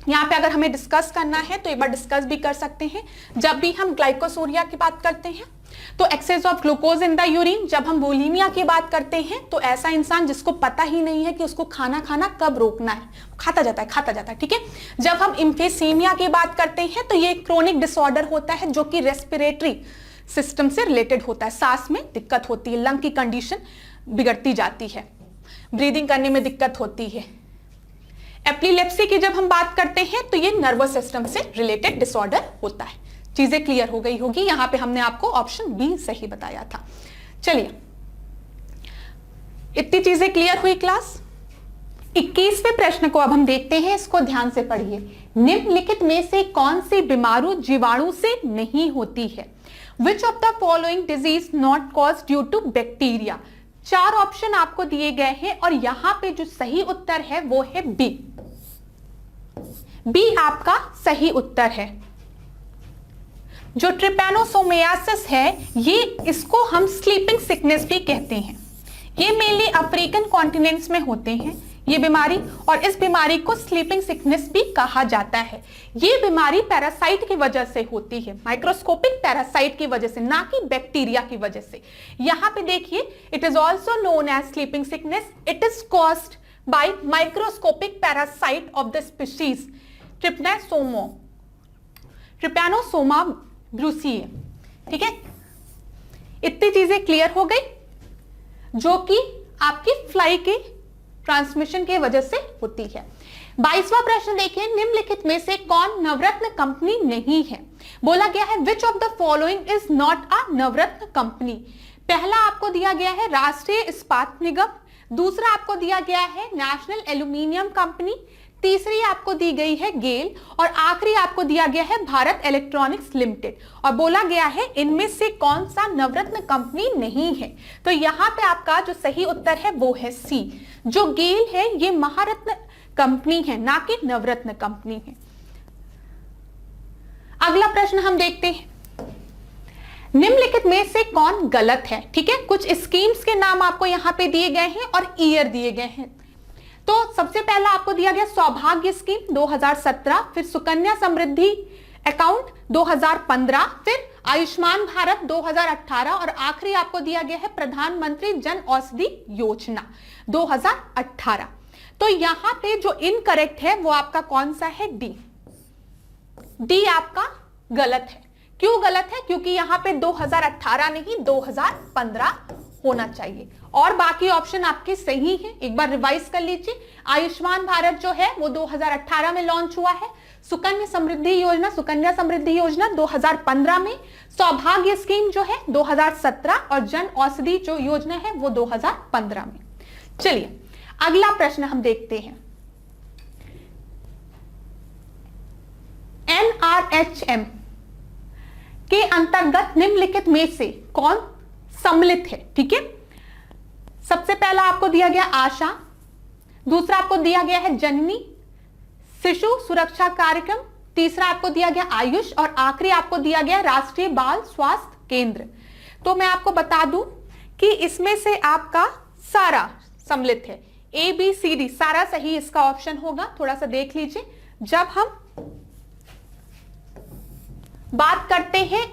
यहाँ पे अगर हमें डिस्कस करना है तो एक बार डिस्कस भी कर सकते हैं। जब भी हम ग्लाइकोसूरिया की बात करते हैं तो excess of glucose in the urine, जब हम बुलिमिया की बात करते हैं तो ऐसा इंसान जिसको पता ही नहीं है कि उसको खाना खाना कब रोकना है, खाता जाता है, ठीक है। जब हम इम्फेसीमिया की बात करते हैं तो ये क्रोनिक डिसऑर्डर होता है जो कि रेस्पिरेटरी सिस्टम से रिलेटेड होता है, सांस में दिक्कत होती है, लंग की कंडीशन बिगड़ती जाती है, ब्रीदिंग करने में दिक्कत होती है। एपिलेप्सी की जब हम बात करते हैं तो ये नर्वस सिस्टम से रिलेटेड डिसऑर्डर होता है। चीजें क्लियर हो गई होगी, यहां पे हमने आपको ऑप्शन बी सही बताया था। चलिए इतनी चीजें क्लियर हुई क्लास। 21वें प्रश्न को अब हम देखते हैं, इसको ध्यान से पढ़िए। निम्नलिखित में से कौन सी बीमारी जीवाणु से नहीं होती है? Which of the following disease not cause due to bacteria? 4 option आपको दिए गए हैं और यहां पे जो सही उत्तर है वो है बी। बी आपका सही उत्तर है। जो ट्रिपैनोसोमियासिस है ये, इसको हम स्लीपिंग सिकनेस भी कहते हैं। ये मेनली अफ्रीकन कॉन्टिनेंट्स में होते हैं ये बीमारी, और इस बीमारी को स्लीपिंग सिकनेस भी कहा जाता है। ये बीमारी पैरासाइट की वजह से होती है, माइक्रोस्कोपिक पैरासाइट की वजह से, ना कि बैक्टीरिया की वजह से। यहां पे देखिए, it is also known as sleeping sickness, it is caused by microscopic parasite of the species trypanosoma brucei. ठीक है, इतनी चीजें क्लियर हो गई जो कि आपकी फ्लाई के ट्रांसमिशन की वजह से होती है। 22वां प्रश्न देखिए, निम्नलिखित में से कौन नवरत्न कंपनी नहीं है? बोला गया है which of the following is not a Navratna company. पहला आपको दिया गया है राष्ट्रीय इस्पात निगम, दूसरा आपको दिया गया है नेशनल एल्यूमिनियम कंपनी, तीसरी आपको दी गई है गेल, और आखिरी आपको दिया गया है भारत इलेक्ट्रॉनिक्स लिमिटेड। और बोला गया है इनमें से कौन सा नवरत्न कंपनी नहीं है। तो यहां पे आपका जो सही उत्तर है वो है सी। जो गेल है ये महारत्न कंपनी है, ना कि नवरत्न कंपनी है। अगला प्रश्न हम देखते हैं, निम्नलिखित में से कौन गलत है? ठीक है, कुछ स्कीम्स के नाम आपको यहां पे दिए गए हैं और ईयर दिए गए हैं। तो सबसे पहला आपको दिया गया सौभाग्य स्कीम 2017, फिर सुकन्या समृद्धि अकाउंट 2015, फिर आयुष्मान भारत 2018 और आखिरी आपको दिया गया है प्रधानमंत्री जन औषधि योजना 2018। तो यहां पे जो इनकरेक्ट है वो आपका कौन सा है? डी। डी आपका गलत है। क्यों गलत है? क्योंकि यहां पे 2018 नहीं 2015 होना चाहिए, और बाकी ऑप्शन आपके सही हैं। एक बार रिवाइज कर लीजिए। आयुष्मान भारत जो है वो 2018 में लॉन्च हुआ है, सुकन्या समृद्धि योजना 2015 में, सौभाग्य स्कीम जो है 2017 और जन औषधि जो योजना है वो 2015 में। चलिए अगला प्रश्न हम देखते हैं। NRHM के अंतर्गत निम्नलिखित में से कौन सम्मिलित है? ठीक है, सबसे पहला आपको दिया गया आशा, दूसरा आपको दिया गया है जननी शिशु सुरक्षा कार्यक्रम, तीसरा आपको दिया गया आयुष, और आखिरी आपको दिया गया राष्ट्रीय बाल स्वास्थ्य केंद्र। तो मैं आपको बता दूं कि इसमें से आपका सारा सम्मिलित है, ABCD सारा सही इसका ऑप्शन होगा। थोड़ा सा देख लीजिए, जब हम बात करते हैं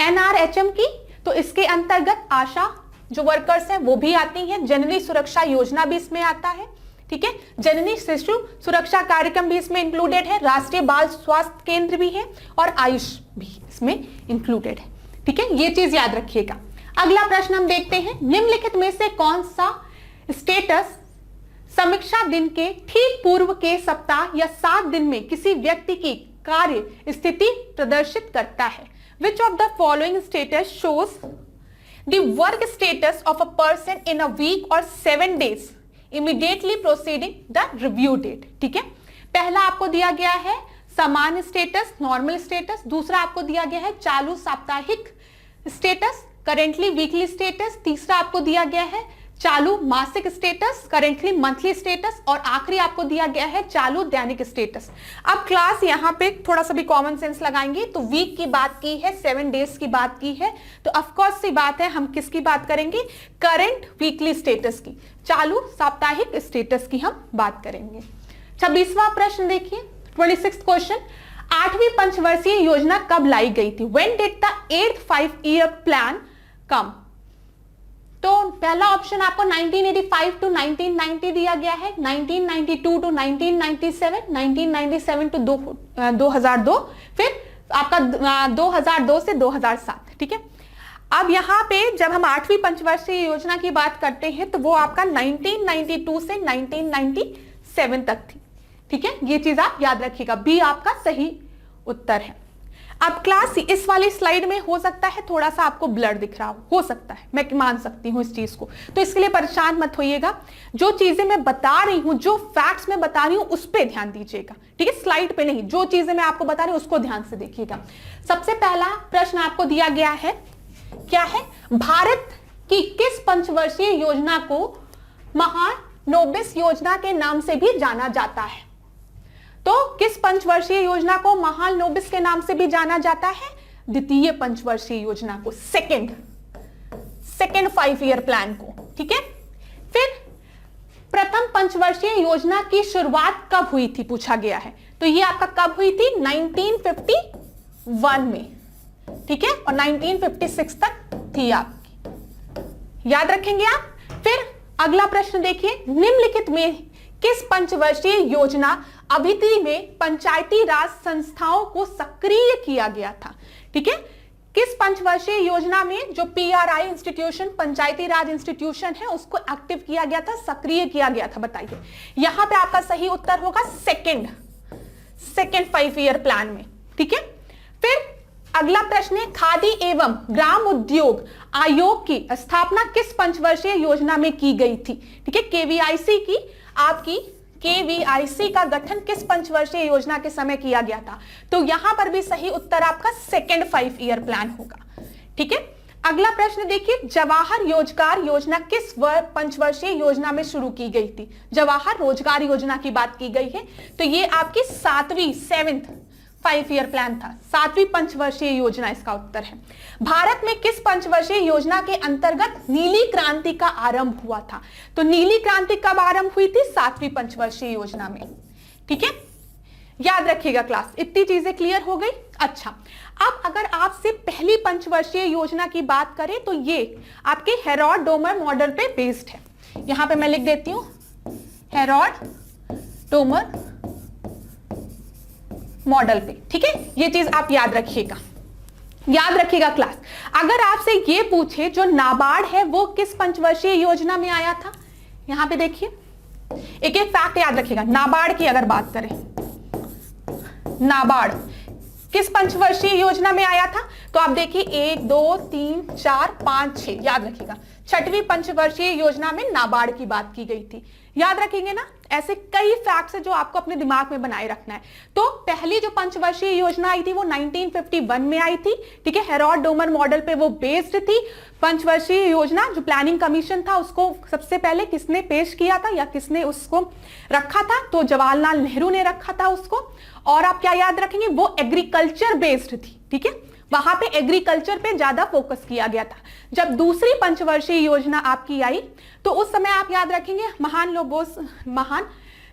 NRHM की तो इसके अंतर्गत आशा जो वर्कर्स हैं वो भी आती हैं, जननी सुरक्षा योजना भी इसमें आता है। ठीक है, जननी शिशु सुरक्षा कार्यक्रम भी इसमें इंक्लूडेड है, राष्ट्रीय बाल स्वास्थ्य केंद्र भी है और आयुष भी इसमें इंक्लूडेड है। ठीक है, ये चीज याद रखिएगा। अगला प्रश्न हम देखते हैं, निम्नलिखित में से कौन सा स्टेटस समीक्षा दिन के ठीक पूर्व के सप्ताह या 7 दिन में किसी व्यक्ति की कार्य स्थिति प्रदर्शित करता है? Which of the following status shows the work status of a person in a week or 7 days immediately preceding the review date? ठीक है, पहला आपको दिया गया है सामान्य स्टेटस, नॉर्मल स्टेटस, दूसरा आपको दिया गया है चालू साप्ताहिक स्टेटस, करेंटली वीकली स्टेटस, तीसरा आपको दिया गया है चालू मासिक स्टेटस, करेंटली मंथली स्टेटस, और आखिरी आपको दिया गया है चालू दैनिक स्टेटस। अब क्लास यहां पे थोड़ा सा भी कॉमन सेंस लगाएंगे तो वीक की बात की है, 7 डेज की बात की है, तो ऑफकोर्स सी बात है हम किसकी बात करेंगे, करंट वीकली स्टेटस की, चालू साप्ताहिक स्टेटस की हम बात करेंगे। 26वां प्रश्न देखिए, 26th क्वेश्चन, 8वीं पंचवर्षीय योजना कब लाई गई थी? When did the 8th 5-year plan come? तो पहला ऑप्शन आपको 1985 टू 1990 दिया गया है, 1992 टू 1997, 1997 टू 2002, फिर आपका 2002 से 2007, ठीक है। अब यहां पे जब हम 8वीं पंचवर्षीय योजना की बात करते हैं तो वो आपका 1992 से 1997 तक थी, ठीक है। ये चीज आप याद रखिएगा, बी आपका सही उत्तर है। अब क्लास इस वाली स्लाइड में हो सकता है थोड़ा सा आपको ब्लर दिख रहा हो सकता है, मैं मान सकती हूं इस चीज को, तो इसके लिए परेशान मत होइएगा। जो चीजें मैं बता रही हूं, जो फैक्ट्स मैं बता रही हूं उस पर ध्यान दीजिएगा, ठीक है, स्लाइड पे नहीं, जो चीजें मैं आपको बता रही हूं उसको ध्यान से देखिएगा। सबसे पहला प्रश्न आपको दिया गया है, क्या है, भारत की किस पंचवर्षीय योजना को महानोबिस योजना के नाम से भी जाना जाता है? तो किस पंचवर्षीय योजना को महालनोबिस के नाम से भी जाना जाता है? द्वितीय पंचवर्षीय योजना को, सेकेंड 5 ईयर प्लान को, ठीक है। फिर प्रथम पंचवर्षीय योजना की शुरुआत कब हुई थी पूछा गया है, तो ये आपका कब हुई थी? 1951 में, ठीक है, और 1956 तक थी आपकी, याद रखेंगे आप। फिर अगला प्रश्न देखिए, निम्नलिखित में किस पंचवर्षीय योजना अवधि में पंचायती राज संस्थाओं को सक्रिय किया गया था? ठीक है, किस पंचवर्षीय योजना में जो पीआरआई इंस्टीट्यूशन, पंचायती राज इंस्टीट्यूशन है, उसको एक्टिव किया गया था, सक्रिय किया गया था, बताइए। यहां पे आपका सही उत्तर होगा सेकेंड 5 ईयर प्लान में, ठीक है। फिर अगला प्रश्न है, खादी एवं ग्राम उद्योग आयोग की स्थापना किस पंचवर्षीय योजना में की गई थी? ठीक है, केवीआईसी की, आपकी केवीआईसी का गठन किस पंचवर्षीय योजना के समय किया गया था? तो यहां पर भी सही उत्तर आपका सेकेंड 5 ईयर प्लान होगा, ठीक है। अगला प्रश्न देखिए, जवाहर रोजगार योजना किस पंचवर्षीय योजना में शुरू की गई थी? जवाहर रोजगार योजना की बात की गई है, तो ये आपकी 7th 5 ईयर प्लान था, 7वीं पंचवर्षीय योजना इसका उत्तर है। भारत में किस पंचवर्षीय योजना के अंतर्गत नीली क्रांति का आरंभ हुआ था? तो नीली क्रांति कब आरंभ हुई थी? 7वीं पंचवर्षीय योजना में, ठीक है, याद रखिएगा क्लास। इतनी चीजें क्लियर हो गई। अच्छा, अब अगर आपसे पहली पंचवर्षीय योजना की बात करें तो ये आपके हेरोड डोमर मॉडल पे बेस्ड है। यहां पे मैं लिख देती हूं, हेरोड डोमर मॉडल पे, ठीक है, ये चीज आप याद रखिएगा, याद रखिएगा क्लास। अगर आपसे ये पूछे जो नाबार्ड है वो किस पंचवर्षीय योजना में आया था? यहां पे देखिए, एक एक फैक्ट याद रखिएगा। नाबार्ड की अगर बात करें, नाबार्ड किस पंचवर्षीय योजना में आया था? तो आप देखिए 1 2 3 4 5 6, याद रखिएगा, 6वीं पंचवर्षीय योजना में नाबार्ड की बात की गई थी, याद रखेंगे ना। ऐसे कई फैक्ट्स है जो आपको अपने दिमाग में बनाए रखना है। तो पहली जो पंचवर्षीय योजना आई थी वो 1951 में आई थी, ठीक है, हेरोड डोमर मॉडल पे वो बेस्ड थी। पंचवर्षीय योजना जो प्लानिंग कमीशन था उसको सबसे पहले किसने पेश किया था या किसने उसको रखा था? तो जवाहरलाल नेहरू ने रखा था उसको। और आप क्या याद रखेंगे, वो एग्रीकल्चर बेस्ड थी, ठीक है, वहां पे एग्रीकल्चर पे ज्यादा फोकस किया गया था। जब दूसरी पंचवर्षीय योजना आपकी आई तो उस समय आप याद रखेंगे महान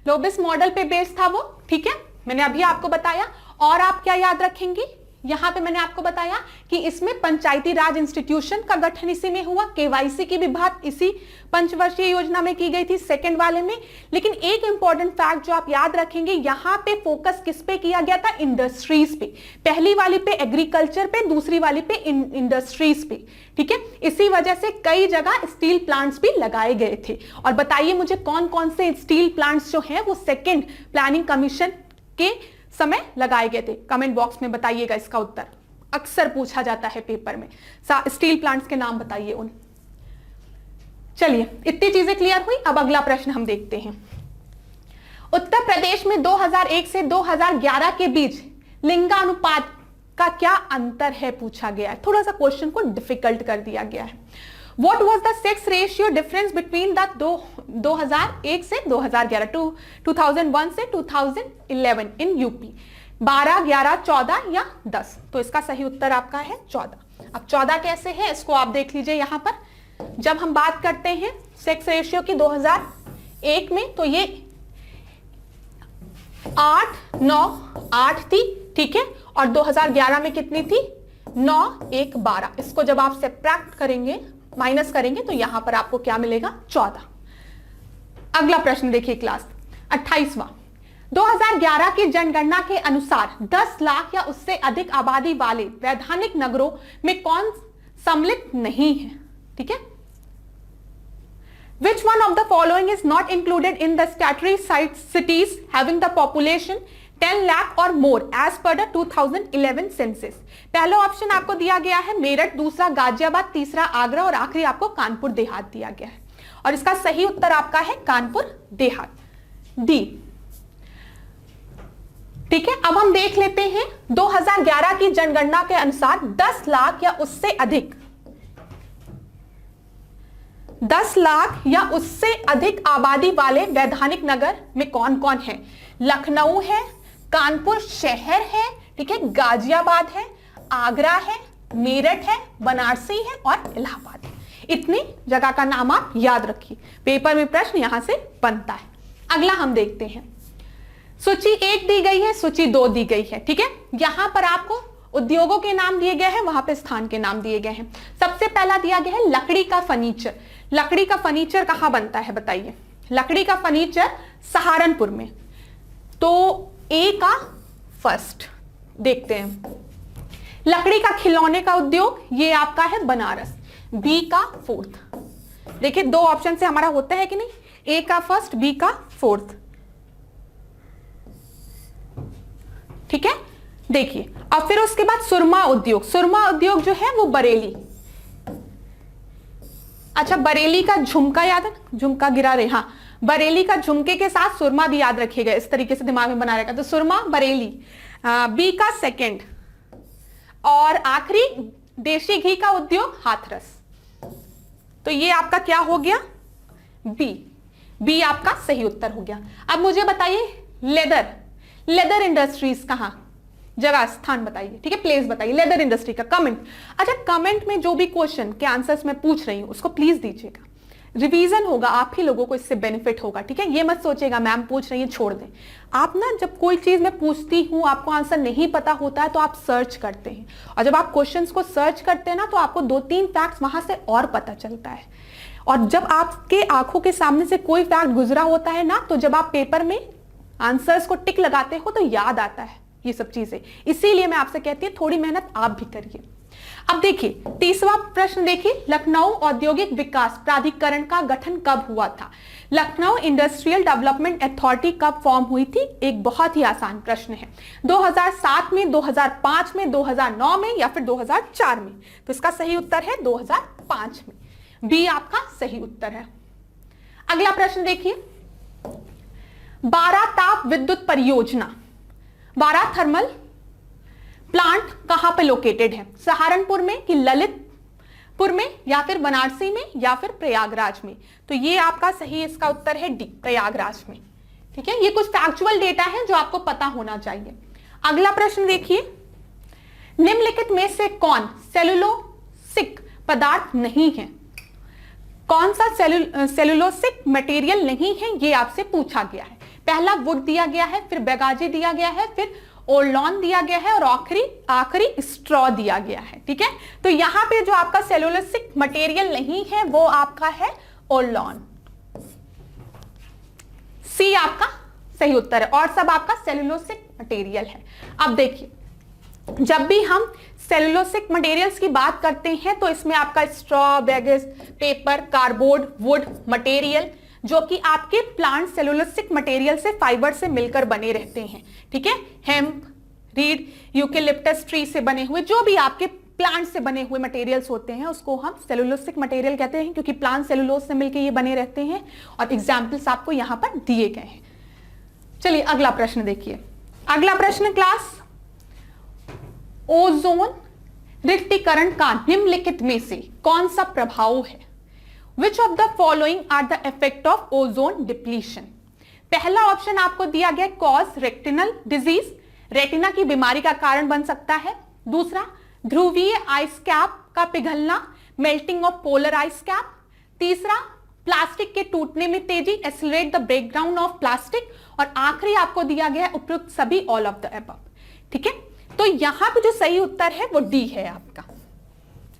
लोबिस मॉडल पे बेस्ड था वो, ठीक है, मैंने अभी आपको बताया। और आप क्या याद रखेंगे, यहां पे मैंने आपको बताया कि इसमें पंचायती राज इंस्टीट्यूशन का गठन इसी में हुआ, केवाईसी की भी बात इसी पंचवर्षीय योजना में की गई थी, सेकंड वाले में। लेकिन एक इंपॉर्टेंट फैक्ट जो आप याद रखेंगे, यहां पे फोकस किस पे किया गया था? इंडस्ट्रीज पे। पहली वाली पे एग्रीकल्चर पे, दूसरी वाली पे इंडस्ट्रीज पे, ठीक है। इसी वजह से कई जगह स्टील प्लांट्स भी लगाए गए थे। और बताइए मुझे कौन कौन से स्टील प्लांट्स जो हैं वो सेकेंड प्लानिंग कमीशन के समय लगाए गए थे? कमेंट बॉक्स में बताइएगा इसका उत्तर, अक्सर पूछा जाता है पेपर में। स्टील प्लांट्स के नाम बताइए उन। चलिए, इतनी चीजें क्लियर हुई। अब अगला प्रश्न हम देखते हैं। उत्तर प्रदेश में 2001 से 2011 के बीच लिंगानुपात का क्या अंतर है पूछा गया है। थोड़ा सा क्वेश्चन को डिफिकल्ट कर दिया गया है। What was the sex ratio difference between the 2001 से 2011 टू 2001 से 2011 इन यूपी? 12, 11, 14 या 10? तो इसका सही उत्तर आपका है 14। अब 14 कैसे है इसको आप देख लीजिए। यहां पर जब हम बात करते हैं सेक्स रेशियो की 2001 में, तो ये 8, 9, 8 थी, ठीक है। और 2011 में कितनी थी? 9, 1, 12। इसको जब आप सब्ट्रैक्ट करेंगे, माइनस करेंगे, तो यहां पर आपको क्या मिलेगा? 14। अगला प्रश्न देखिए क्लास 28वां। 2011 की जनगणना के अनुसार 10 लाख या उससे अधिक आबादी वाले वैधानिक नगरों में कौन सम्मिलित नहीं है? ठीक है। Which one of the following is not included in the statutory cities having the population 10 lakh or more as per the 2011 census? पहला ऑप्शन आपको दिया गया है मेरठ, दूसरा गाजियाबाद, तीसरा आगरा और आखिरी आपको कानपुर देहात दिया गया है। और इसका सही उत्तर आपका है कानपुर देहात, डी। ठीक है। अब हम देख लेते हैं 2011 की जनगणना के अनुसार 10 लाख या उससे अधिक 10 लाख या उससे अधिक आबादी वाले वैधानिक नगर में कौन कौन है? लखनऊ है, कानपुर शहर है, ठीक है, गाजियाबाद है, आगरा है, मेरठ है, बनारसी है और इलाहाबाद है। इतनी जगह का नाम आप याद रखिए, पेपर में प्रश्न यहां से बनता है। अगला हम देखते हैं, सूची 1 दी गई है, सूची 2 दी गई है, ठीक है। यहां पर आपको उद्योगों के नाम दिए गए हैं, वहां पे स्थान के नाम दिए गए हैं। सबसे पहला दिया गया है लकड़ी का फर्नीचर। लकड़ी का फर्नीचर कहां बनता है बताइए? लकड़ी का फर्नीचर सहारनपुर में। तो ए का फर्स्ट देखते हैं। लकड़ी का खिलौने का उद्योग, ये आपका है बनारस। बी का फोर्थ। देखिए 2 ऑप्शन से हमारा होता है कि नहीं? ए का फर्स्ट, बी का फोर्थ, ठीक है। देखिए अब फिर उसके बाद सुरमा उद्योग। सुरमा उद्योग जो है वो बरेली। अच्छा, बरेली का झुमका याद है? झुमका गिरा रहे, हाँ, बरेली का झुमके के साथ सुरमा भी याद रखिएगा, इस तरीके से दिमाग में बना रहेगा। तो सुरमा बरेली, बी का सेकंड। और आखिरी देशी घी का उद्योग हाथरस। तो ये आपका क्या हो गया? बी। बी आपका सही उत्तर हो गया। अब मुझे बताइए लेदर इंडस्ट्रीज कहां? जगह स्थान बताइए, ठीक है, प्लेस बताइए लेदर इंडस्ट्री का। कमेंट, अच्छा कमेंट में जो भी क्वेश्चन के आंसर्स मैं पूछ रही हूं उसको प्लीज दीजिएगा, रिवीजन होगा, आप ही लोगों को इससे बेनिफिट होगा, ठीक है। ये मत सोचिएगा मैम पूछ रही है छोड़ दें। आप ना जब कोई चीज मैं पूछती हूं, आपको आंसर नहीं पता होता है तो आप सर्च करते हैं, और जब आप क्वेश्चंस को सर्च करते हैं ना तो आपको 2-3 फैक्ट्स वहां से और पता चलता है। और जब आपके आंखों के सामने से कोई फैक्ट गुजरा होता है ना, तो जब आप पेपर में आंसर्स को टिक लगाते हो तो याद आता है ये सब चीजें। इसीलिए मैं आपसे कहती हूं थोड़ी मेहनत आप भी करिए। अब देखिए 30वां प्रश्न देखिए, लखनऊ औद्योगिक विकास प्राधिकरण का गठन कब हुआ था? लखनऊ इंडस्ट्रियल डेवलपमेंट अथॉरिटी कब फॉर्म हुई थी? एक बहुत ही आसान प्रश्न है। 2007 में, 2005 में, 2009 में या फिर 2004 में? तो इसका सही उत्तर है 2005 में, बी आपका सही उत्तर है। अगला प्रश्न देखिए, बारा ताप विद्युत परियोजना, बारा थर्मल प्लांट कहां पे लोकेटेड है? सहारनपुर में कि ललितपुर में या फिर बनारसी में या फिर प्रयागराज में? तो ये आपका सही इसका उत्तर है डी, प्रयागराज में, ठीक है। ये कुछ फैक्चुअल डेटा है जो आपको पता होना चाहिए। अगला प्रश्न देखिए, निम्नलिखित में से कौन सेलुलोसिक पदार्थ नहीं है? कौन सा सेलुलोसिक मटेरियल नहीं है ये आपसे पूछा गया है। पहला वुड दिया गया है, फिर बेगाजी दिया गया है, फिर ओरलॉन दिया गया है और आखिरी स्ट्रॉ दिया गया है, ठीक है। तो यहां पे जो आपका सेलुलोसिक मटेरियल नहीं है वो आपका है ओरलॉन, सी आपका सही उत्तर है, और सब आपका सेलुलोसिक मटेरियल है। अब देखिए जब भी हम सेलुलोसिक मटेरियल्स की बात करते हैं तो इसमें आपका straw, baggage, paper, cardboard, would material जो कि आपके प्लांट सेलुलोसिक मटेरियल से फाइबर से मिलकर बने रहते हैं, ठीक है। हेम्प, रीड, यूकेलिप्टस ट्री से बने हुए जो भी आपके प्लांट से बने हुए मटेरियल्स होते हैं उसको हम सेलुलोसिक मटेरियल कहते हैं, क्योंकि प्लांट सेलुलोज से मिलकर ये बने रहते हैं। और एग्जाम्पल्स आपको यहां पर दिए गए हैं। चलिए अगला प्रश्न देखिए। अगला प्रश्न क्लास, ओजोन रिक्तीकरण का निम्नलिखित में से कौन सा प्रभाव है? Which of the following are the effect of ozone depletion? पहला ऑप्शन आपको दिया गया कॉज रेटिनल डिजीज, रेटिना की बीमारी का कारण बन सकता है। दूसरा, ध्रुवीय आइस कैप का पिघलना, melting of polar ice cap. तीसरा, प्लास्टिक के टूटने में तेजी, accelerate the breakdown of plastic. और आखिरी आपको दिया गया है उपयुक्त सभी, ऑल ऑफ द अबव। ठीक है, तो यहां पे जो सही उत्तर है वो डी है आपका।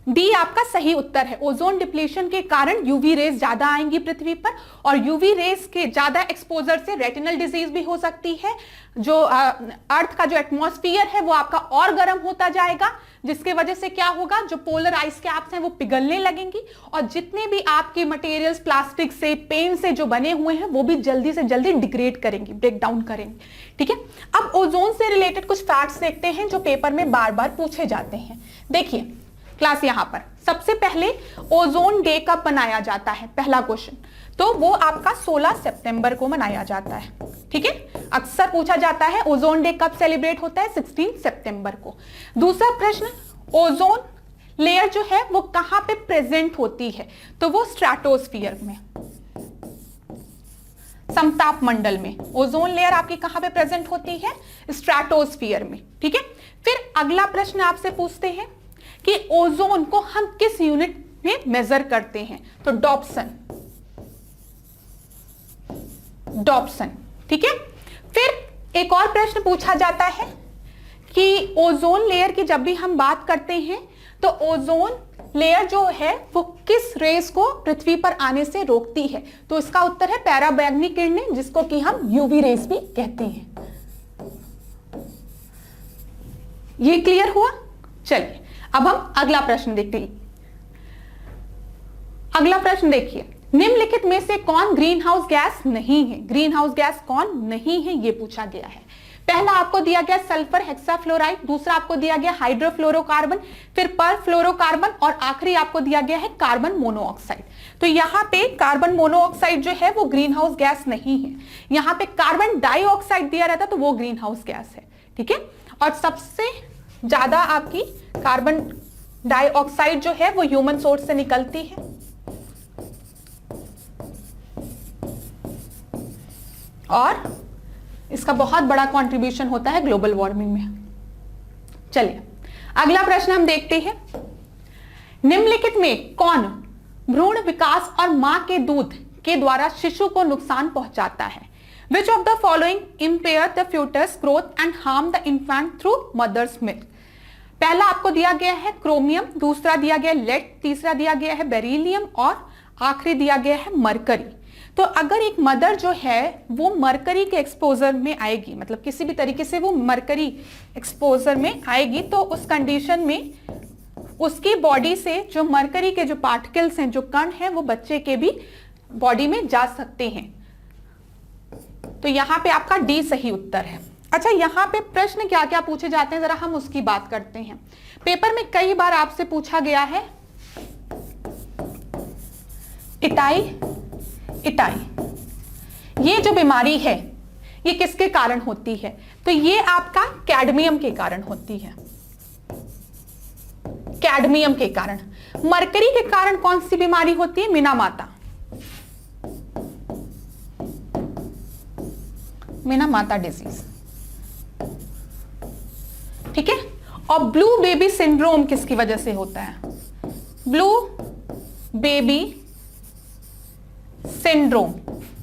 डी आपका सही उत्तर है। ओजोन डिप्लीशन के कारण यूवी रेज ज्यादा आएंगी पृथ्वी पर, और यूवी रेज के ज्यादा एक्सपोजर से रेटिनल डिजीज भी हो सकती है। जो अर्थ का जो एटमॉस्फेयर है वो आपका और गर्म होता जाएगा, जिसके वजह से क्या होगा, जो पोलर आइस कैप्स हैं वो पिघलने लगेंगी, और जितने भी आपके मटेरियल्स प्लास्टिक से, पेन से जो बने हुए हैं वो भी जल्दी से जल्दी डिग्रेड करेंगी, ब्रेक डाउन करेंगे। ठीक है, अब ओजोन से रिलेटेड कुछ फैक्ट्स देखते हैं जो पेपर में बार बार पूछे जाते हैं। देखिए क्लास, यहां पर सबसे पहले ओजोन डे कब मनाया जाता है, पहला क्वेश्चन, तो वो आपका 16 सितंबर को मनाया जाता है। ठीक है, अक्सर पूछा जाता है ओजोन डे कब सेलिब्रेट होता है, 16 सितंबर को। दूसरा प्रश्न, ओजोन लेयर जो है वो कहां पे प्रेजेंट होती है, तो वो स्ट्रेटोस्फीयर में, समताप मंडल में। ओजोन लेयर आपकी कहां पे प्रेजेंट होती है, स्ट्रेटोस्फीयर में। ठीक है, फिर अगला प्रश्न आपसे पूछते हैं कि ओजोन को हम किस यूनिट में मेजर करते हैं, तो डॉप्सन, डॉप्सन। ठीक है, फिर एक और प्रश्न पूछा जाता है कि ओजोन लेयर की जब भी हम बात करते हैं तो ओजोन लेयर जो है वो किस रेस को पृथ्वी पर आने से रोकती है, तो इसका उत्तर है पैराबैंगनी किरणें, जिसको कि हम यूवी रेस भी कहते हैं। ये क्लियर हुआ? चलिए अब हम अगला प्रश्न देखते हैं। अगला प्रश्न देखिए, निम्नलिखित में से कौन ग्रीन हाउस गैस नहीं है? ग्रीन हाउस गैस कौन नहीं है ये पूछा गया है। पहला आपको दिया गया सल्फर हेक्साफ्लोराइड, दूसरा आपको दिया गया हाइड्रोफ्लोरोकार्बन, फिर परफ्लोरोकार्बन, और आखिरी आपको दिया गया है कार्बन मोनोऑक्साइड। तो यहां पे कार्बन मोनोऑक्साइड जो है वो ग्रीन हाउस गैस नहीं है। यहां पे कार्बन डाइऑक्साइड दिया रहता तो वो ग्रीन हाउस गैस है। ठीक है, और सबसे ज्यादा आपकी कार्बन डाइऑक्साइड जो है वो ह्यूमन सोर्स से निकलती है। और इसका बहुत बड़ा कंट्रीब्यूशन होता है ग्लोबल वार्मिंग में। चलिए अगला प्रश्न हम देखते हैं, निम्नलिखित में कौन भ्रूण विकास और मां के दूध के द्वारा शिशु को नुकसान पहुंचाता है? Which of the following impair the fetus growth and harm the infant through mother's milk? पहला आपको दिया गया है क्रोमियम, दूसरा दिया गया लेड, तीसरा दिया गया है बेरिलियम, और आखिरी दिया गया है मरकरी। तो अगर एक मदर जो है वो मरकरी के एक्सपोजर में आएगी, मतलब किसी भी तरीके से वो मरकरी एक्सपोजर में आएगी, तो उस कंडीशन में उसकी बॉडी से जो मरकरी के जो पार्टिकल्स हैं, जो कण हैं, वो बच्चे के भी बॉडी में जा सकते हैं। तो यहां पे आपका डी सही उत्तर है। अच्छा, यहां पे प्रश्न क्या क्या पूछे जाते हैं जरा हम उसकी बात करते हैं। पेपर में कई बार आपसे पूछा गया है इटाई, ये जो बीमारी है ये किसके कारण होती है? तो ये आपका कैडमियम के कारण होती है, कैडमियम के कारण। मरकरी के कारण कौन सी बीमारी होती है? मिनामाता, मिनामाता डिजीज। ठीक है, और ब्लू बेबी सिंड्रोम किसकी वजह से होता है? ब्लू बेबी सिंड्रोम,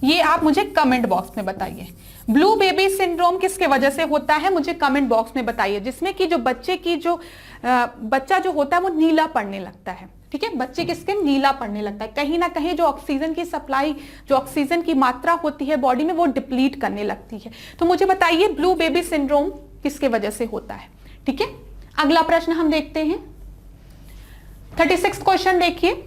ये आप मुझे कमेंट बॉक्स में बताइए। ब्लू बेबी सिंड्रोम किसके वजह से होता है, मुझे कमेंट बॉक्स में बताइए। जिसमें कि जो बच्चे की जो बच्चा जो होता है वो नीला पड़ने लगता है। ठीक है, बच्चे की स्किन नीला पड़ने लगता है, कहीं ना कहीं जो ऑक्सीजन की सप्लाई, जो ऑक्सीजन की मात्रा होती है बॉडी में, वो डिप्लीट करने लगती है। तो मुझे बताइए ब्लू बेबी सिंड्रोम किसके वजह से होता है? ठीक है, अगला प्रश्न हम देखते हैं। 36 क्वेश्चन देखिए,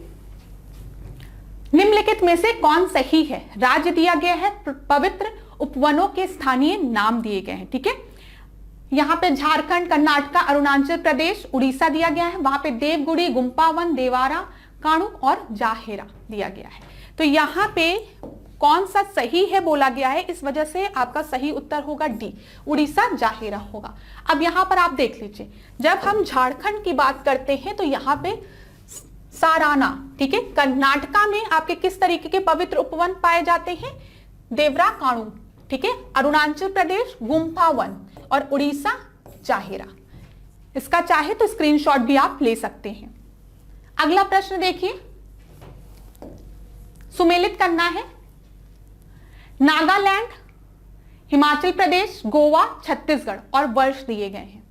निम्नलिखित में से कौन सही है? राज्य दिया गया है, पवित्र उपवनों के स्थानीय नाम दिए गए हैं। ठीक है, यहां पे झारखंड, कर्नाटक, अरुणाचल प्रदेश, उड़ीसा दिया गया है। वहां पे देवगुड़ी, गुम्पा वन, देवारा, काणु और जाहेरा दिया गया है। तो यहां पे कौन सा सही है बोला गया है, इस वजह से आपका सही उत्तर होगा डी, उड़ीसा जाहेरा होगा। अब यहां पर आप देख लीजिए, जब हम झारखंड की बात करते हैं तो यहां पे साराना, ठीक है। कर्नाटका में आपके किस तरीके के पवित्र उपवन पाए जाते हैं? देवरा काणु, ठीक है। अरुणाचल प्रदेश गुम्फा वन और उड़ीसा जाहिरा। इसका चाहे तो स्क्रीनशॉट भी आप ले सकते हैं। अगला प्रश्न देखिए, सुमेलित करना है। नागालैंड, हिमाचल प्रदेश, गोवा, छत्तीसगढ़ और वर्ष दिए गए हैं।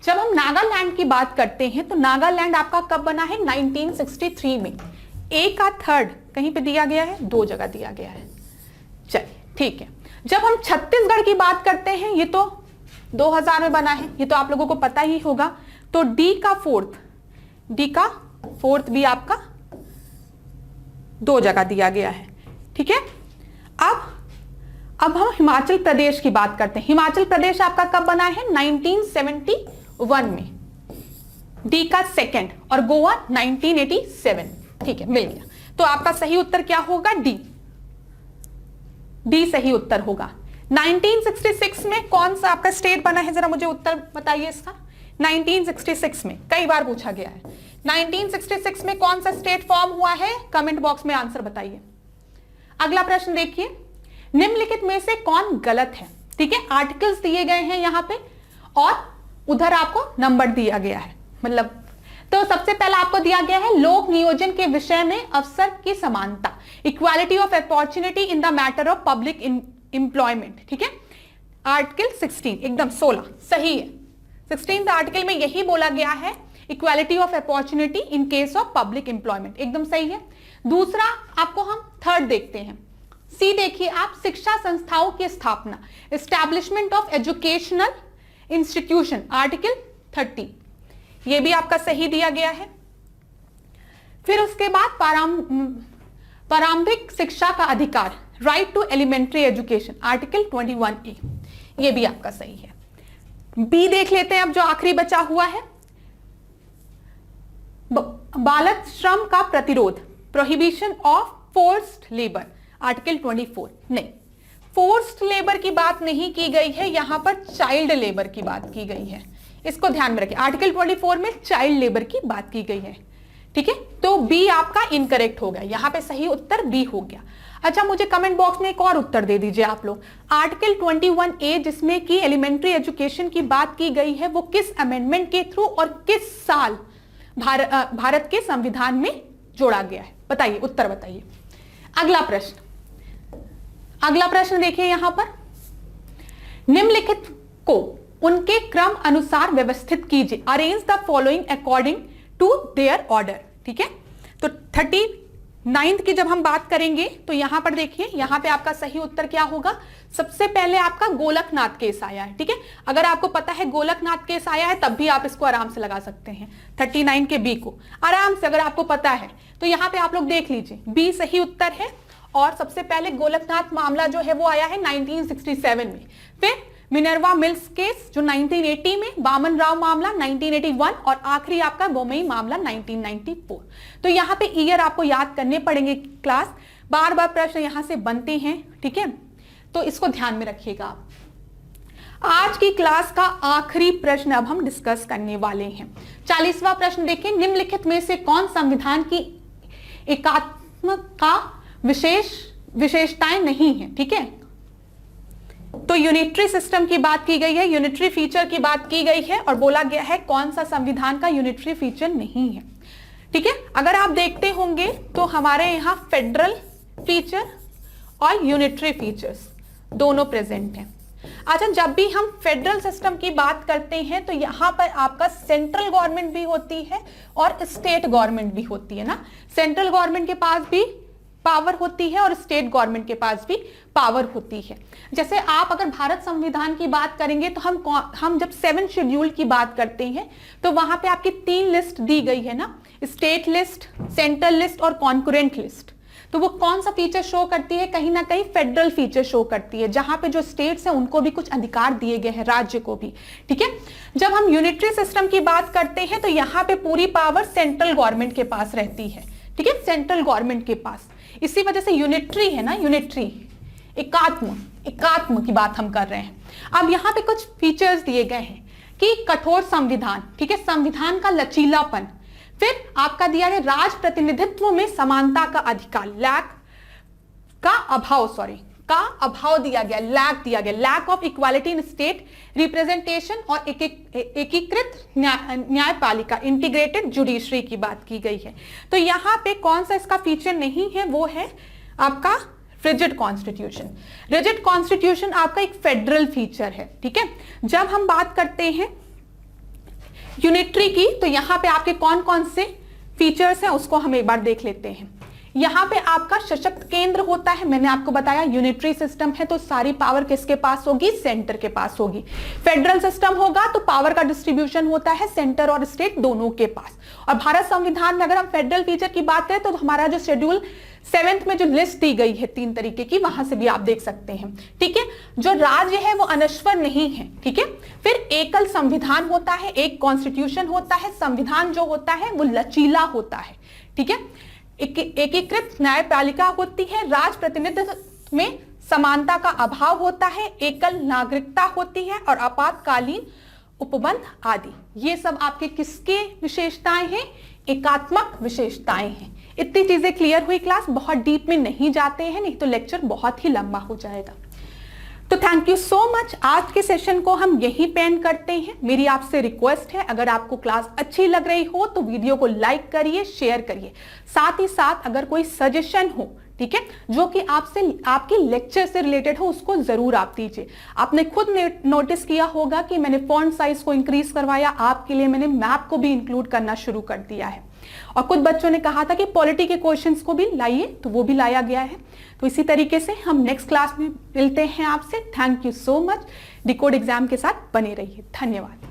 जब हम नागालैंड की बात करते हैं तो नागालैंड आपका कब बना है? 1963 में। ए का थर्ड कहीं पे दिया गया है? 2 जगह दिया गया है। चलिए ठीक है। जब हम छत्तीसगढ़ की बात करते हैं, ये तो 2000 में बना है, ये तो आप लोगों को पता ही होगा। तो डी का फोर्थ भी आपका 2 जगह दिया गया है, ठीक है। अब हम हिमाचल प्रदेश की बात करते हैं। हिमाचल प्रदेश आपका कब बना है? 1971 में, डी का सेकंड, और गोवा 1987, ठीक है, मिल गया। तो आपका सही उत्तर क्या होगा? डी सही उत्तर होगा। 1966 में कौन सा आपका स्टेट बना है? जरा मुझे उत्तर बताइए इसका। 1966 में कई बार पूछा गया है। 1966 में कौन सा स्टेट फॉर्म हुआ है? कमेंट बॉक्स में आंसर बताइए। अगला प्रश्न देखिए, निम्नलिखित में से कौन गलत है? ठीक है, आर्टिकल्स दिए गए हैं यहां पे और उधर आपको नंबर दिया गया है, मतलब तो सबसे पहला आपको दिया गया है लोक नियोजन के विषय में अवसर की समानता, equality of opportunity in the matter of public employment, ठीक है। आर्टिकल 16 एकदम 16 सही है। 16th आर्टिकल में यही बोला गया है, equality of opportunity in case of public employment, एकदम सही है। दूसरा आपको हम थर्ड देखते हैं, सी देखिए आप, शिक्षा संस्थाओं की स्थापना, establishment of educational institution, article 30, ये भी आपका सही दिया गया है। फिर उसके बाद प्रारंभिक शिक्षा का अधिकार, right to elementary education, article 21A, ये भी आपका सही है। बी देख लेते हैं अब, जो आखिरी बचा हुआ है, बालक श्रम का प्रतिरोध, prohibition of forced labour, article 24, नहीं, फोर्स्ड लेबर की बात नहीं की गई है, यहां पर चाइल्ड लेबर की बात की गई है, इसको ध्यान में रखिए। आर्टिकल 24 में चाइल्ड लेबर की बात की गई है, ठीक है। तो बी आपका इनकरेक्ट हो गया, यहां पे सही उत्तर बी हो गया। अच्छा, मुझे कमेंट बॉक्स में एक और उत्तर दे दीजिए आप लोग। आर्टिकल 21A जिसमें कि एलिमेंट्री एजुकेशन की बात की गई है, वो किस अमेंडमेंट के थ्रू और किस साल भारत के संविधान में जोड़ा गया है? बताइए, उत्तर बताइए। अगला प्रश्न देखिए यहां पर, निम्नलिखित को उनके क्रम अनुसार व्यवस्थित कीजिए, arrange the following according to their order, ठीक है। तो 39th की जब हम बात करेंगे तो यहां पर देखिए, यहां पे आपका सही उत्तर क्या होगा? सबसे पहले आपका गोलकनाथ केस आया है, ठीक है। अगर आपको पता है गोलकनाथ केस आया है, तब भी आप इसको आराम से लगा सकते हैं 39 के बी को आराम से, अगर आपको पता है तो यहां पे आप लोग देख लीजिए, बी सही उत्तर है। और सबसे पहले गोलकनाथ मामला जो है वो आया है 1967 में, फिर मिनर्वा मिल्स केस जो 1980 में, बामन राव मामला 1981 और आखिरी आपका बोमई मामला 1994। तो यहां पे ईयर आपको याद करने पड़ेंगे क्लास, बार बार प्रश्न यहां से बनते हैं, ठीक है, तो इसको ध्यान में रखिएगा आप। आज की क्लास का आखिरी प्रश्न अब हम डिस्कस करने वाले हैं। 40वां प्रश्न देखिए, निम्नलिखित में से कौन संविधान की एकात्मक का विशेषताएं नहीं है, ठीक है। तो यूनिटरी सिस्टम की बात की गई है, यूनिटरी फीचर की बात की गई है और बोला गया है कौन सा संविधान का यूनिटरी फीचर नहीं है, ठीक है। अगर आप देखते होंगे तो हमारे यहां फेडरल फीचर और यूनिटरी फीचर्स दोनों प्रेजेंट हैं। अच्छा, जब भी हम फेडरल सिस्टम की बात करते हैं तो यहां पर आपका सेंट्रल गवर्नमेंट भी होती है और स्टेट गवर्नमेंट भी होती है ना। सेंट्रल गवर्नमेंट के पास भी पावर होती है और स्टेट गवर्नमेंट के पास भी पावर होती है। जैसे आप अगर भारत संविधान की बात करेंगे तो हम जब 7 शेड्यूल की बात करते हैं तो वहां पे आपकी 3 लिस्ट दी गई है ना, स्टेट लिस्ट, सेंट्रल लिस्ट और कॉन्करेंट लिस्ट। तो वो कौन सा फीचर शो करती है? कहीं ना कहीं फेडरल फीचर शो करती है, जहां पे जो स्टेट्स हैं उनको भी कुछ अधिकार दिए गए हैं, राज्य को भी, ठीक है। जब हम यूनिटरी सिस्टम की बात करते हैं तो यहाँ पे पूरी पावर सेंट्रल गवर्नमेंट के पास रहती है, ठीक है, सेंट्रल गवर्नमेंट के पास। इसी वजह से यूनिटरी है ना, यूनिटरी, एकात्म की बात हम कर रहे हैं। अब यहाँ पे कुछ फीचर्स दिए गए हैं कि कठोर संविधान, ठीक है, संविधान का लचीलापन, फिर आपका दिया गया राज प्रतिनिधित्व में समानता का अधिकार, का अभाव दिया गया, lack of equality in state representation, और एकीकृत न्यायपालिका, इंटीग्रेटेड जुडिशरी की बात की गई है। तो यहां पे कौन सा इसका फीचर नहीं है, वो है आपका रिजिड कॉन्स्टिट्यूशन। रिजिड कॉन्स्टिट्यूशन आपका एक फेडरल फीचर है, ठीक है। जब हम बात करते हैं यूनिटरी की, तो यहां पे आपके कौन कौन से फीचर्स हैं उसको हम एक बार देख लेते हैं। यहां पे आपका सशक्त केंद्र होता है, मैंने आपको बताया यूनिटरी सिस्टम है तो सारी पावर किसके पास होगी, सेंटर के पास होगी। फेडरल सिस्टम होगा तो पावर का डिस्ट्रीब्यूशन होता है सेंटर और स्टेट दोनों के पास। और भारत संविधान में अगर हम फेडरल फीचर की बात करें तो हमारा जो शेड्यूल 7th में जो लिस्ट दी गई है 3 तरीके की, वहां से भी आप देख सकते हैं, ठीक है। जो राज्य है वो अनश्वर नहीं है, ठीक है। फिर एकल संविधान होता है, एक कॉन्स्टिट्यूशन होता है, संविधान जो होता है वो लचीला होता है, ठीक है। एकीकृत न्यायपालिका होती है, राज प्रतिनिधित्व में समानता का अभाव होता है, एकल नागरिकता होती है और आपातकालीन उपबंध आदि। ये सब आपके किसके विशेषताएं हैं, एकात्मक विशेषताएं हैं। इतनी चीजें क्लियर हुई क्लास, बहुत डीप में नहीं जाते हैं, नहीं तो लेक्चर बहुत ही लंबा हो जाएगा। तो थैंक यू सो मच। आज के सेशन को हम यहीं पे एंड करते हैं। मेरी आपसे रिक्वेस्ट है, अगर आपको क्लास अच्छी लग रही हो तो वीडियो को लाइक करिए, शेयर करिए। साथ ही साथ अगर कोई सजेशन हो, ठीक है, जो कि आपके लेक्चर से रिलेटेड हो, उसको जरूर आप दीजिए। आपने खुद नोटिस किया होगा कि मैंने फॉन्ट साइज को इंक्रीज करवाया, आपके लिए मैंने मैप को भी इंक्लूड करना शुरू कर दिया है। और कुछ बच्चों ने कहा था कि पॉलिटी के क्वेश्चंस को भी लाइए, तो वो भी लाया गया है। तो इसी तरीके से हम नेक्स्ट क्लास में मिलते हैं आपसे। Thank you so much. Decode exam के साथ बने रहिए। धन्यवाद।